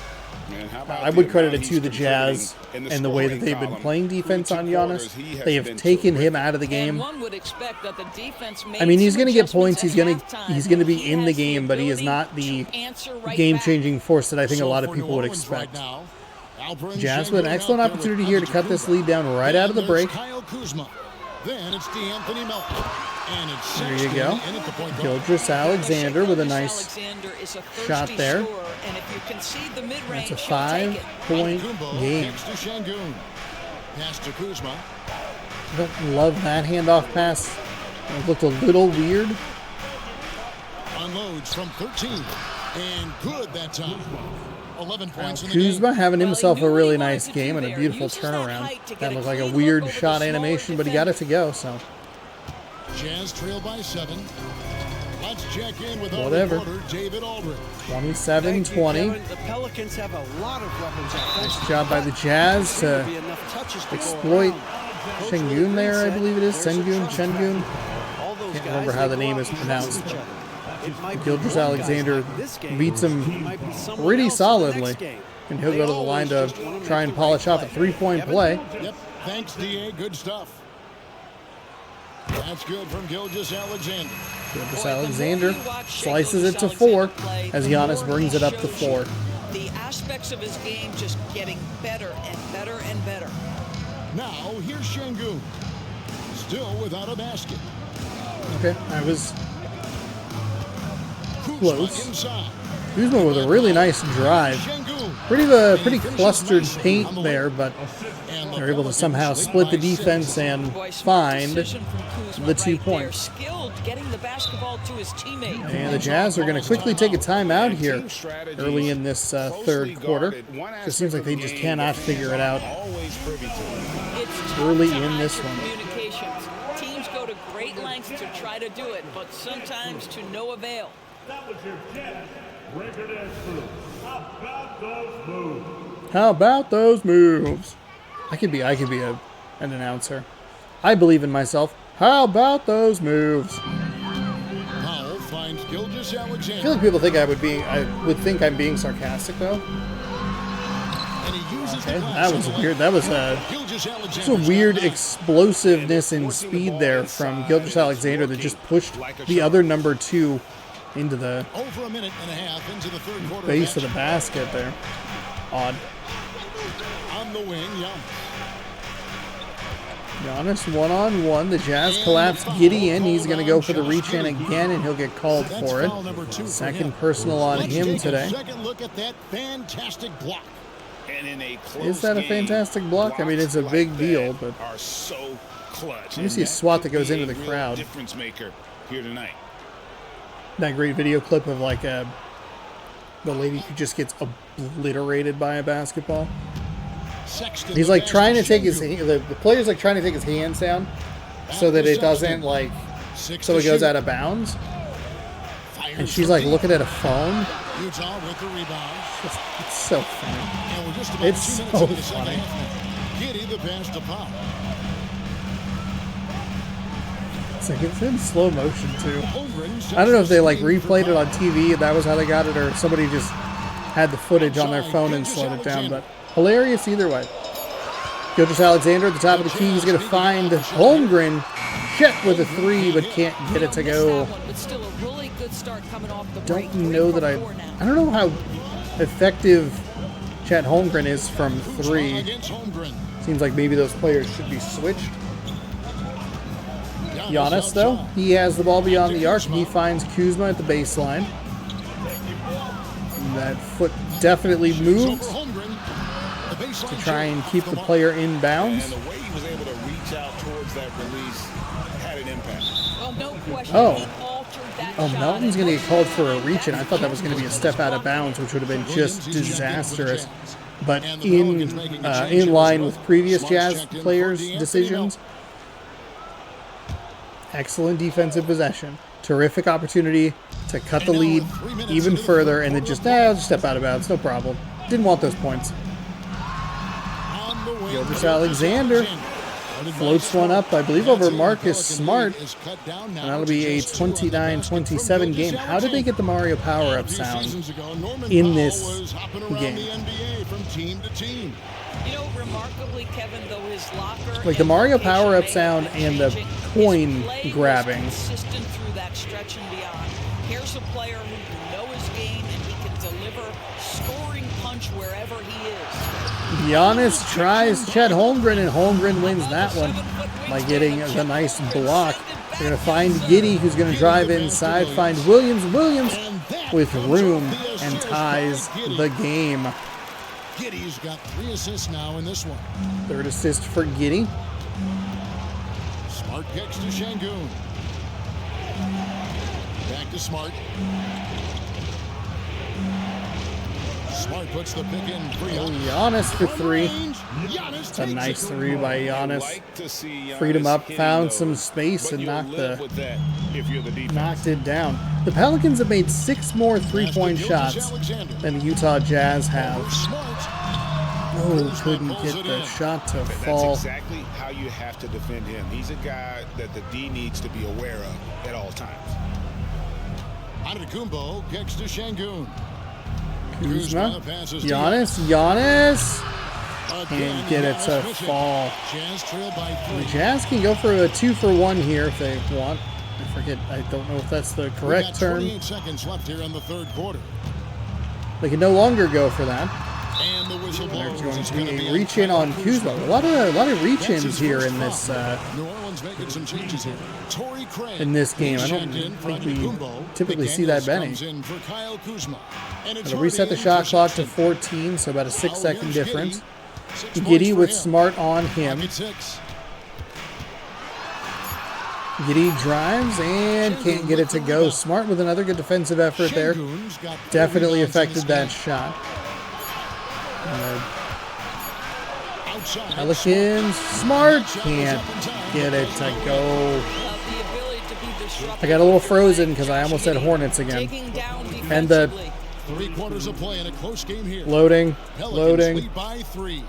And how about I would the credit amount it to he's the Jazz contributing in and the way that scoring they've been column playing defense through on two Giannis. quarters, he has They have been taken him terrific. out of the game. And one would expect that the defense made I mean, he's some going to get adjustments points. He's at going halftime, to but be he in the has game, but he is ability not the to answer right game-changing force that I think a So lot of for people New would Orleans expect. Right now, Alperen Jazz with an Şengün excellent out there opportunity with here to cut this lead down right out of the Then break. there's Kyle Kuzma. Then it's DeAnthony Melton. And it's There you Sexton go. in at the point guard. Gilgeous Alexander with a nice Alexander is a shot thirsty there. scorer, and if you concede the mid-range, It's a he'll take it. 5-point Kumbo game. next to Şengün. Pass to Kuzma. I don't love that handoff pass. It looked a little weird. Unloads from 13. And good that time. 11 points in the Kuzma game. having himself Well, a he really knew what he nice wanted to game do and a there. beautiful Uses that turnaround. height to get That a looked like a clean weird look over the shot smaller animation, but he got it to go, so Jazz trail by 7. Let's check in with our Whatever. reporter, David Aldridge. 27-20. The Pelicans have a lot of weapons offensively. Nice job by the Jazz to There'll be enough touches to go exploit around. Şengün there, I believe it is. There's a Sengun, trust Şengün. All those Can't guys, remember they how the go name out is and pronounced. trust each other. It might be Gilgeous one guy Alexander like this game. beats him It might be someone pretty else in the next solidly. game. And he'll They go to the line to always just wanna try make and the polish right off a play. three-point Kevin? play. Yep. Thanks, DA. Good stuff. That's good from Gilgeous Alexander. Gilgeous Alexander slices it to 4 as Giannis brings it up to 4. The aspects of his game just getting better and better and better. Now, here's Şengün. Still without a basket. Okay, I was Kuzma close. inside. Kuzma with a really nice drive. Şengün. Pretty clustered paint there, but they're able to somehow split the defense and find the 2 points. Skilled getting the basketball to his teammate. And the Jazz are going to quickly take a timeout here early in this third quarter. Just seems like they just cannot figure it out Always privy to it. It's early tied in this for one. communications. Teams go to great lengths to try to do it, but sometimes to no avail. That was your 10th record dance move. How about those moves? How about those moves? I could be an announcer. I believe in myself. How about those moves? Powell finds Gilgeous I Alexander. feel like people think I would think I'm being sarcastic though. And he uses Okay, the glass that was on the weird. left. That was Gilgeous some Alexander's weird got nine. explosiveness and speed there from Gilgeous Alexander that just pushed the other number 2 into the Over a minute and a half into the third quarter. base of the match. basket there. Odd. On the wing, Giannis one-on-one. The Jazz collapse Gideon. He's going to go for the reach-in again, and he'll get called That's for foul number 2 it. for Second him. personal on Let's him take today. A second look at that fantastic block. And in a close Is that a game, fantastic block? I mean, it's a blocks big like deal, that but are so clutch. let me see a And swat that could goes be into a the real crowd. Difference maker here tonight. That great video clip of like the lady who just gets obliterated by a basketball. Sexton He's the like pass trying to take Şengün. his the player's like trying to take his hands down so that it doesn't like so it goes out of bounds. And she's like looking at a phone. Utah with the rebound. It's so funny. And we're just about It's 2 minutes so into the second funny. half. Giddy the pass to Powell. It's like it's in slow motion too. Holmgren sets I don't know if they the like screen for replayed it on Powell. TV and that was how they got it, or somebody just had the footage on their phone and slowed it down. But hilarious either way. Gilgeous Alexander at the top of the key. He's going to find Holmgren. Chet with a 3, but can't get it to go. But still a really good start coming off the Don't break. know that I don't know how effective Chet Holmgren is from 3. Against Holmgren. Seems like maybe those players should be switched. Giannis, though, he has the ball beyond the arc, and he finds Kuzma at the baseline. And that foot definitely moved to try and keep the player in bounds. And the way he was able to reach out towards that release had an impact. Well, no question. Oh. He altered that Oh, shot. Melton's going to get called for a reach, and I thought that was going to be a step out of bounds, which would have been just disastrous. But in line with previous Jazz players' decisions, excellent defensive possession, terrific opportunity to cut the lead even further, and then just step out of bounds, no problem. Didn't want those points. Gilgeous Alexander Floats one up, I believe, over Marcus Smart. And that'll be a 29-27 game. How did they get the Mario power-up sound in this game? You know, remarkably, Kevin, though his locker, like the Mario power-up sound and the coin grabbing. Consistent through that stretch and beyond. Here's a player who knows his game and he can deliver scoring punch wherever he is. Giannis tries Chet Holmgren, and Holmgren wins that one by getting the nice block. They're going to find Giddey, who's going to drive inside, find Williams. Williams with room and ties the game. Giddey's got 3 assists now in this one. Third assist for Giddey. Smart kicks to Şengün. Back to Smart. Smart puts the pick in. Giannis for 3. It's a nice 3 by Giannis. Freed him up, found some space, and knocked it down. The Pelicans have made 6 more 3-point shots than the Utah Jazz have. Oh, couldn't get the shot to fall. That's exactly how you have to defend him. He's a guy that the D needs to be aware of at all times. Antetokounmpo kicks to Şengün. Kuzma, Giannis, and get it to fall. The Jazz can go for a 2-for-1 here if they want. I don't know if that's the correct term. 28 seconds left here in the third quarter. They can no longer go for that. And the whistle blows. There's going to be a reach-in on Kuzma. A lot of reach-ins here in this New Orleans making some changes here. Torrey Craig in this game. I don't think we typically see that many. It'll reset the shot clock to 14, so about a 6-second difference. Giddey with Smart on him. Giddey drives and can't get it to go. Smart with another good defensive effort there. Definitely affected that shot. Pelicans, Smart can't get it to go. I got a little frozen because I almost said Hornets again. And the 3 quarters of play in a close game here. Loading. Lead by 3.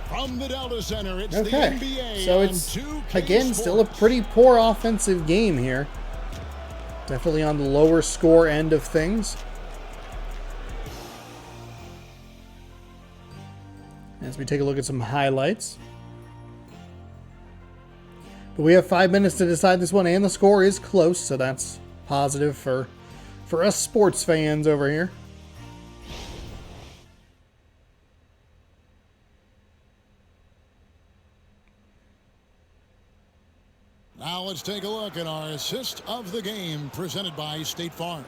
From the Delta Center, it's the NBA. So it's, again, still a pretty poor offensive game here. Definitely on the lower score end of things. As we take a look at some highlights. But we have 5 minutes to decide this one, and the score is close, so that's positive for us sports fans over here. Now let's take a look at our assist of the game presented by State Farm.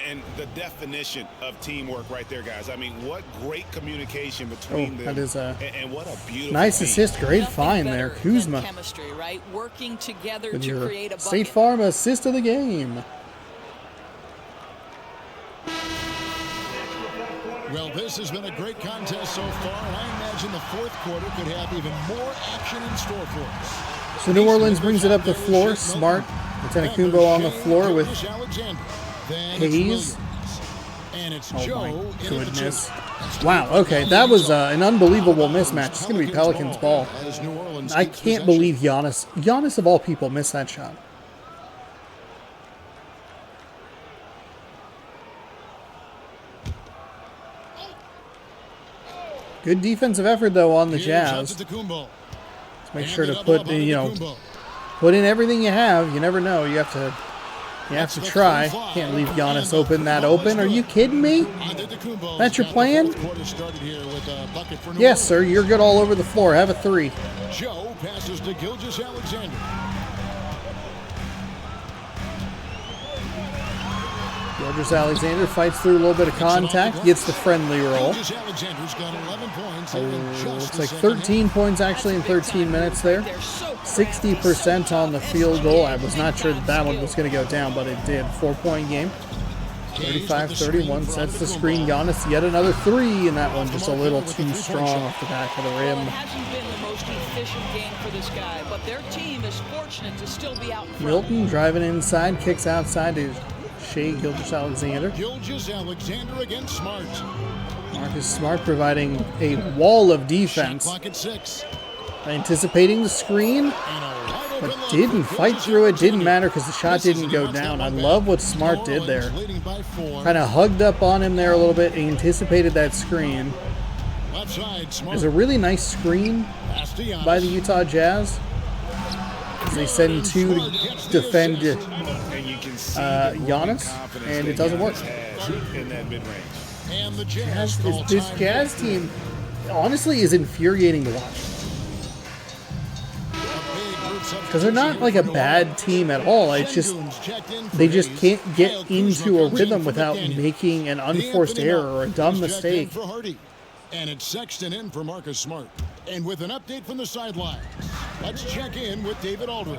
And the definition of teamwork right there, guys. I mean, what great communication between them. That is a and what a beautiful nice team. assist. Great find there, Kuzma. Chemistry, right? Working together With to your create a State bucket. Farm assist of the game. Well, this has been a great contest so far, and I imagine the fourth quarter could have even more action in store for us. So New Orleans brings it up the floor. Smart. Antetokounmpo on the floor with Hayes. Oh my goodness. Wow, okay, that was an unbelievable mismatch. It's going to be Pelicans ball. I can't believe Giannis of all people missed that shot. Good defensive effort though on the Jazz. Let's make sure to put put in everything you have. You never know. You have to try. Can't leave Giannis that open. Are you kidding me? That's your plan? Yes, sir. You're good all over the floor. Have a 3. Joe passes to Gilgeous-Alexander. Gilgeous-Alexander fights through a little bit of contact, gets the friendly roll. Gilgeous-Alexander's got 11 points. Looks like 13 points actually in 13 minutes there. 60% on the field goal. I was not sure that one was going to go down, but it did. 4-point game. 35-31 sets the screen. Giannis yet another 3, and that one just a little too strong off the back of the rim. Well, it hasn't been the most efficient game for this guy, but their team is fortunate to still be out in front. Milton driving inside, kicks outside to Shai Gilgeous-Alexander. Gilgeous-Alexander against Smart. Marcus Smart providing a wall of defense. Shot clock at 6. Anticipating the screen, but didn't fight through it. Didn't matter because the shot didn't go down. I love what Smart did there. Kind of hugged up on him there a little bit, anticipated that screen. There's a really nice screen by the Utah Jazz. They send two to defend Giannis, and it doesn't work. This Jazz team, honestly, is infuriating to watch. Because they're not like a bad team at all. It's just they just can't get into a rhythm without making an unforced error or a dumb mistake. And it's Sexton in for Marcus Smart. And with an update from the sidelines, let's check in with David Aldridge.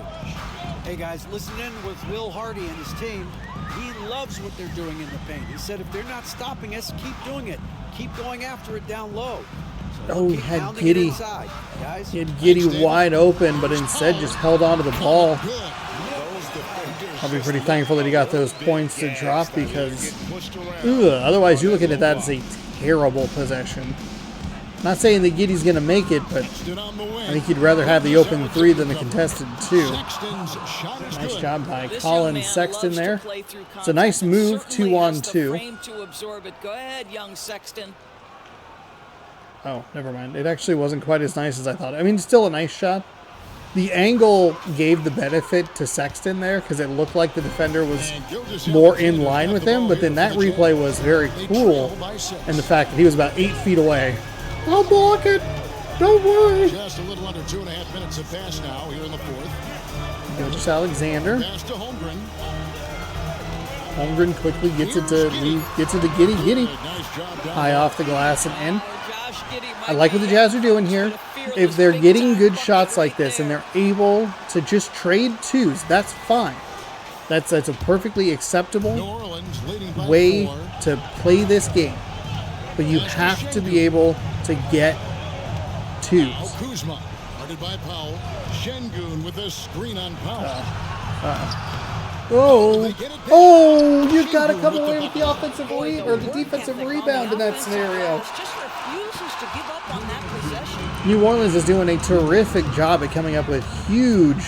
Hey guys, listen in with Will Hardy and his team. He loves what they're doing in the paint. He said if they're not stopping us, keep doing it. Keep going after it down low. Oh, he had Giddey. He had Giddey wide open, but instead just held onto the ball. I'll be pretty thankful that he got those points to drop because otherwise you're looking at that as a terrible possession. Not saying that Giddey's going to make it, but I think he'd rather have the open three than the contested two. Nice job by Colin Sexton there. It's a nice move, 2-on-2. Go ahead, young Sexton. Oh, never mind. It actually wasn't quite as nice as I thought. I mean, still a nice shot. The angle gave the benefit to Sexton there because it looked like the defender was more in line with him, but then that replay was very cool, and the fact that he was about 8 feet away. I'll block it. Don't worry. Just a little under 2.5 minutes have passed now here in the fourth. Gilgeous Alexander. Pass to Holmgren. Holmgren quickly gets it to Giddey. Giddey high off the glass and in. I like what the Jazz are doing here. If they're getting good shots like this and they're able to just trade twos, that's fine. That's a perfectly acceptable way to play this game. But you have to be able to get twos. Kuzma, guarded by Powell. Şengün with a screen on Powell. Oh! You got to come away with the offensive or the defensive rebound in that scenario. New Orleans is doing a terrific job at coming up with huge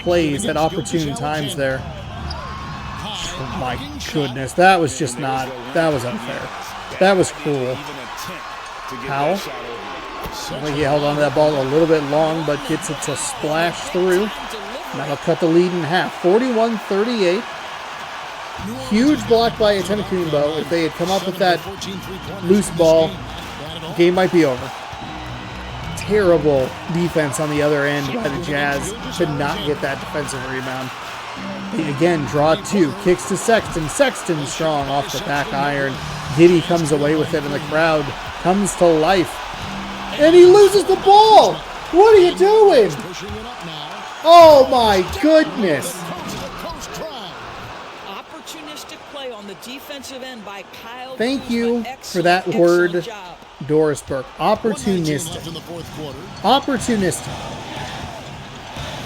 plays at opportune times there. Oh my goodness, that was just not. That was unfair. That was cruel. Powell. I think he held on to that ball a little bit long, but gets it to splash through. That'll cut the lead in half. 41-38. Huge block by Antetokounmpo. If they had come up with that loose ball, the game might be over. Terrible defense on the other end by the Jazz to not get that defensive rebound. They again draw two. Kicks to Sexton. Sexton strong off the back iron. Giddey comes away with it, and the crowd comes to life. And he loses the ball. What are you doing? Oh my goodness. Opportunistic play on the defensive end by Kyle. Thank you for that word, Doris Burke. Opportunistic. Opportunistic.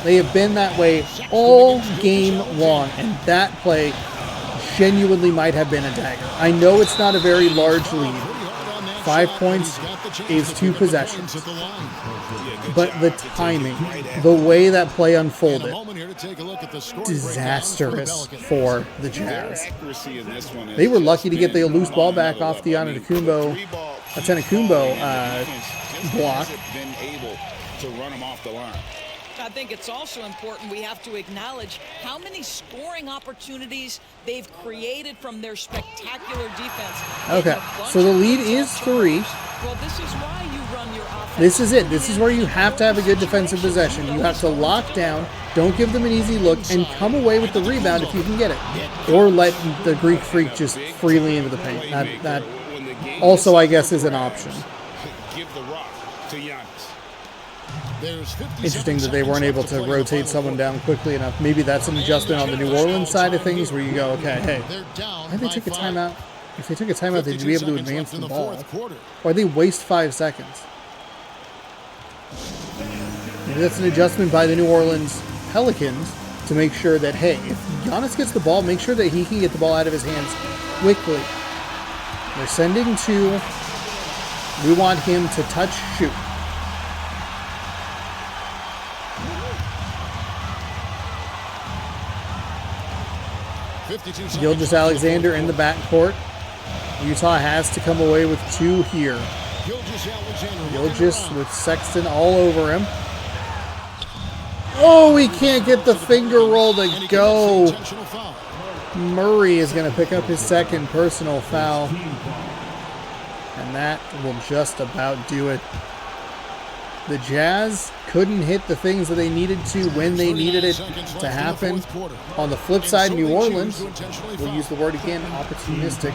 They have been that way all game long, and that play genuinely might have been a dagger. I know it's not a very large lead. 5 points is 2 possessions. But the timing, the way that play unfolded, disastrous for the Jazz. They were lucky to get the loose ball back off the Antetokounmpo block. I think it's also important we have to acknowledge how many scoring opportunities they've created from their spectacular defense. Okay, so the lead is 3. Well, this is why you run your offense. This is it. This is where you have to have a good defensive possession. You have to lock down, don't give them an easy look, and come away with the rebound if you can get it. Or let the Greek Freak just freely into the paint. That also, I guess, is an option. Give the rock to Giannis. Interesting that they weren't able to rotate someone down quickly enough. Maybe that's an adjustment on the New Orleans side of things where you go, okay, hey, why they take a timeout? If they took a timeout, they'd be able to advance the ball. Why they waste 5 seconds? Maybe that's an adjustment by the New Orleans Pelicans to make sure that, hey, if Giannis gets the ball, make sure that he can get the ball out of his hands quickly. They're sending 2. We want him to touch, shoot. Gilgeous-Alexander in the backcourt. Utah has to come away with 2 here. Gilgeous with Sexton all over him. Oh, he can't get the finger roll to go. Murray is going to pick up his 2nd personal foul. And that will just about do it. The Jazz couldn't hit the things that they needed to when they needed it to happen. On the flip side, New Orleans, we'll use the word again, opportunistic,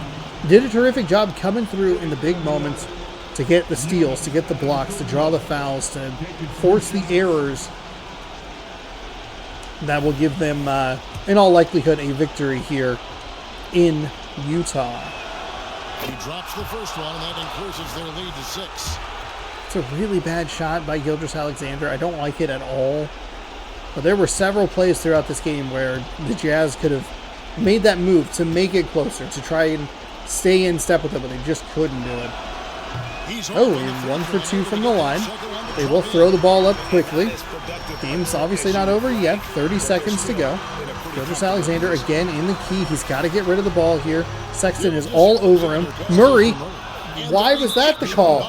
did a terrific job coming through in the big moments to get the steals, to get the blocks, to draw the fouls, to force the errors that will give them, in all likelihood, a victory here in Utah. He drops the first one, and that increases their lead to 6. It's a really bad shot by Gilgeous-Alexander. I don't like it at all. But there were several plays throughout this game where the Jazz could have made that move to make it closer, to try and stay in step with it, but they just couldn't do it. Oh, and 1 for 2 from the line. They will throw the ball up quickly. Game's obviously not over yet. 30 seconds to go. Gilgeous-Alexander again in the key. He's got to get rid of the ball here. Sexton is all over him. Murray, why was that the call?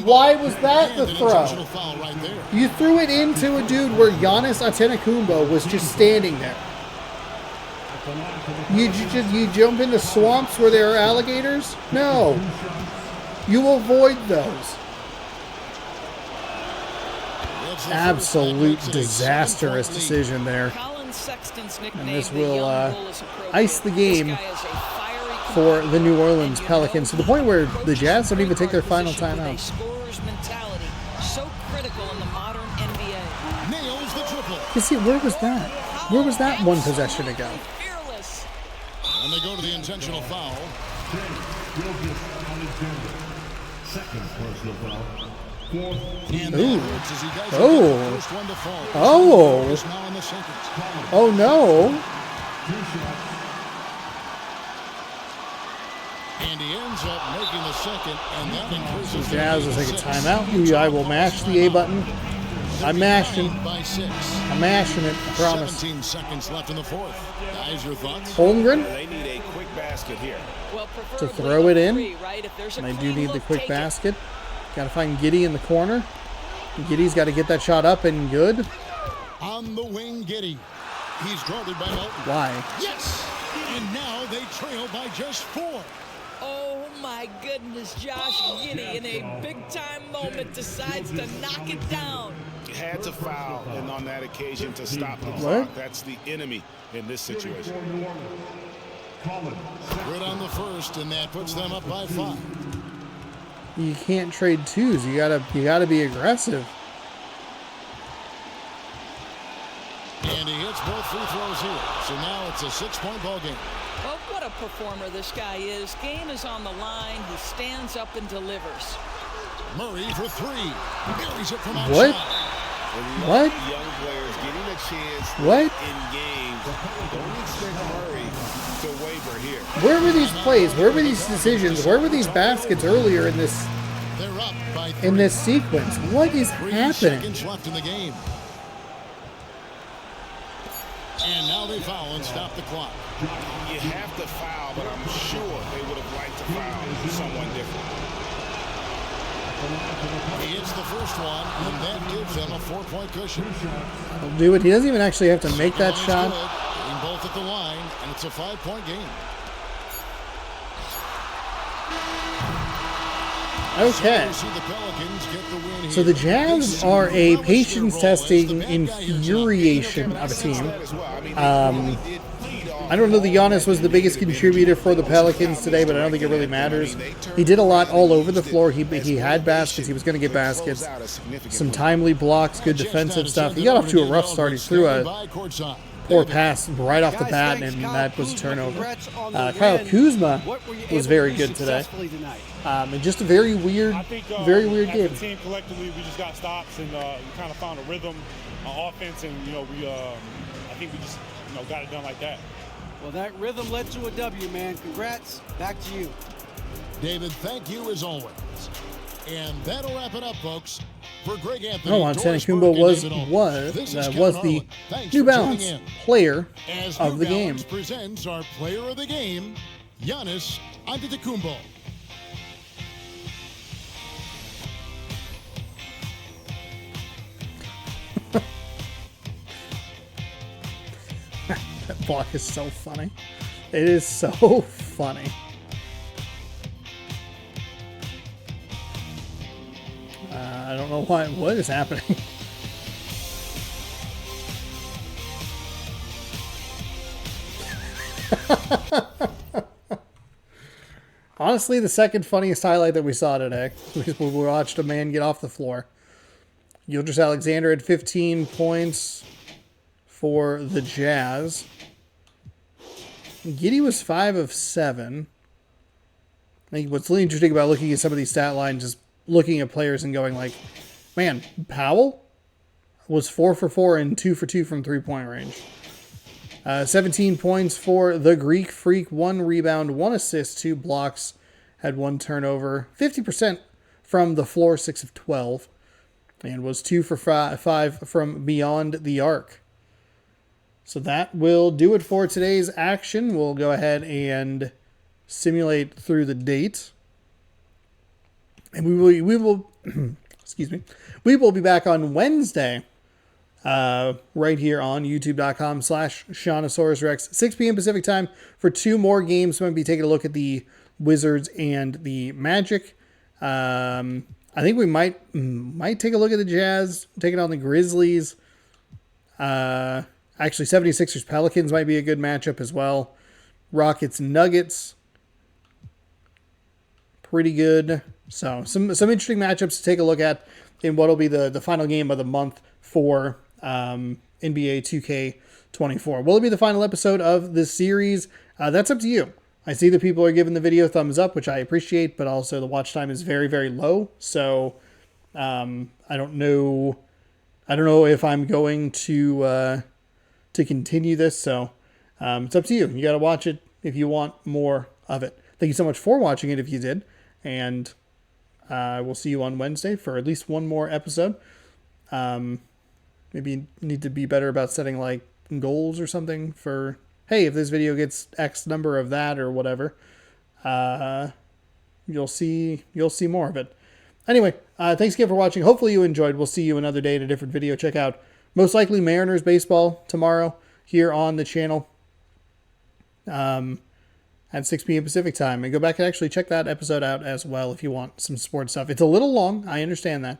Why was that the throw? You threw it into a dude where Giannis Antetokounmpo was just standing there. You jump into swamps where there are alligators? No. You avoid those. Absolute disastrous decision there. And this will ice the game for the New Orleans Pelicans to the point where the Jazz don't even take their final timeout. You see, where was that? Where was that one possession ago? And they go to the intentional foul. Ooh. Oh. Oh. Oh no. And he ends up making the 2nd, and that increases the Jazz will take a timeout. I will mash the A button. I'm mashing. I'm mashing it, I promise. 17 seconds left in the 4th. Guys, your thoughts? Holmgren They need a quick basket here. to throw it in. And I do need the quick basket. Got to find Giddey in the corner. Giddey's got to get that shot up and good. On the wing, Giddey. He's guarded by Melton. Why? Yes! And now they trail by just 4. Oh my goodness, Josh Giddey in a big-time moment decides to knock it down. Had to foul, and on that occasion to stop the clock. That's the enemy in this situation. Good on the first, and that puts them up by 5. You can't trade twos. You gotta be aggressive. And he hits both free throws here. So now it's a 6-point ball game. Well, what a performer this guy is. Game is on the line. He stands up and delivers. Murray for 3. Buries it from outside. What? Young players getting a chance what? In games. Don't expect Murray to waver here. Where were these plays? Where were these decisions? Where were these baskets earlier in this sequence? What is happening? 3 seconds left in the game. And now they foul and stop the clock. You have to foul, but I'm sure they would have liked to foul someone different. He hits the first one, and that gives them a 4-point cushion. He'll do it. He doesn't even actually have to make that shot. Getting both at the line, and it's a 5-point game. Okay. So the Jazz are a patience-testing infuriation of a team. I don't know that Giannis was the biggest contributor for the Pelicans today, but I don't think it really matters. He did a lot all over the floor. He had baskets. He was going to get baskets. Some timely blocks, good defensive stuff. He got off to a rough start. He threw a poor pass right off the bat, and that was a turnover. Kyle Kuzma was very good today. And just a very weird game. As a team collectively, we just got stops, and we kind of found a rhythm on offense, and I think we just got it done like that. Well, that rhythm led to a W, man. Congrats. Back to you. David, thank you as always. And that'll wrap it up, folks. For Greg Anthony, Oh, Antetokounmpo was the New Balance player of the game. Presents our player of the game, Giannis Antetokounmpo. That block is so funny. It is so funny. I don't know what is happening. Honestly, the second funniest highlight that we saw today was when we watched a man get off the floor. Gilgeous Alexander had 15 points for the Jazz. Giddey was 5 of 7. I think what's really interesting about looking at some of these stat lines is looking at players and going like, man, Powell was 4 for 4 and 2 for 2 from three-point range. 17 points for the Greek Freak, 1 rebound, 1 assist, 2 blocks, had 1 turnover, 50% from the floor, 6 of 12, and was 2 for 5 from beyond the arc. So that will do it for today's action. We'll go ahead and simulate through the date. And we will excuse me. We will be back on Wednesday, right here on youtube.com/ShaunosaurusRex, 6 p.m. Pacific time for 2 more games. We'll be taking a look at the Wizards and the Magic. I think we might take a look at the Jazz taking on the Grizzlies. Actually, 76ers Pelicans might be a good matchup as well. Rockets Nuggets, pretty good. So some interesting matchups to take a look at in what will be the final game of the month for NBA 2K24. Will it be the final episode of this series? That's up to you. I see that people are giving the video thumbs up, which I appreciate, but also the watch time is very, very low. So I don't know if I'm going to continue this. So it's up to you. You got to watch it if you want more of it. Thank you so much for watching it if you did. And we'll see you on Wednesday for at least one more episode. Maybe you need to be better about setting like goals or something for, hey, if this video gets X number of that or whatever, you'll see more of it. Anyway, thanks again for watching. Hopefully you enjoyed. We'll see you another day in a different video. Check out most likely Mariners baseball tomorrow here on the channel. At 6 p.m. Pacific time. And go back and actually check that episode out as well if you want some sports stuff. It's a little long, I understand that.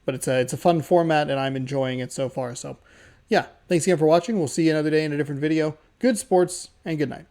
But it's a fun format and I'm enjoying it so far. So yeah, thanks again for watching. We'll see you another day in a different video. Good sports and good night.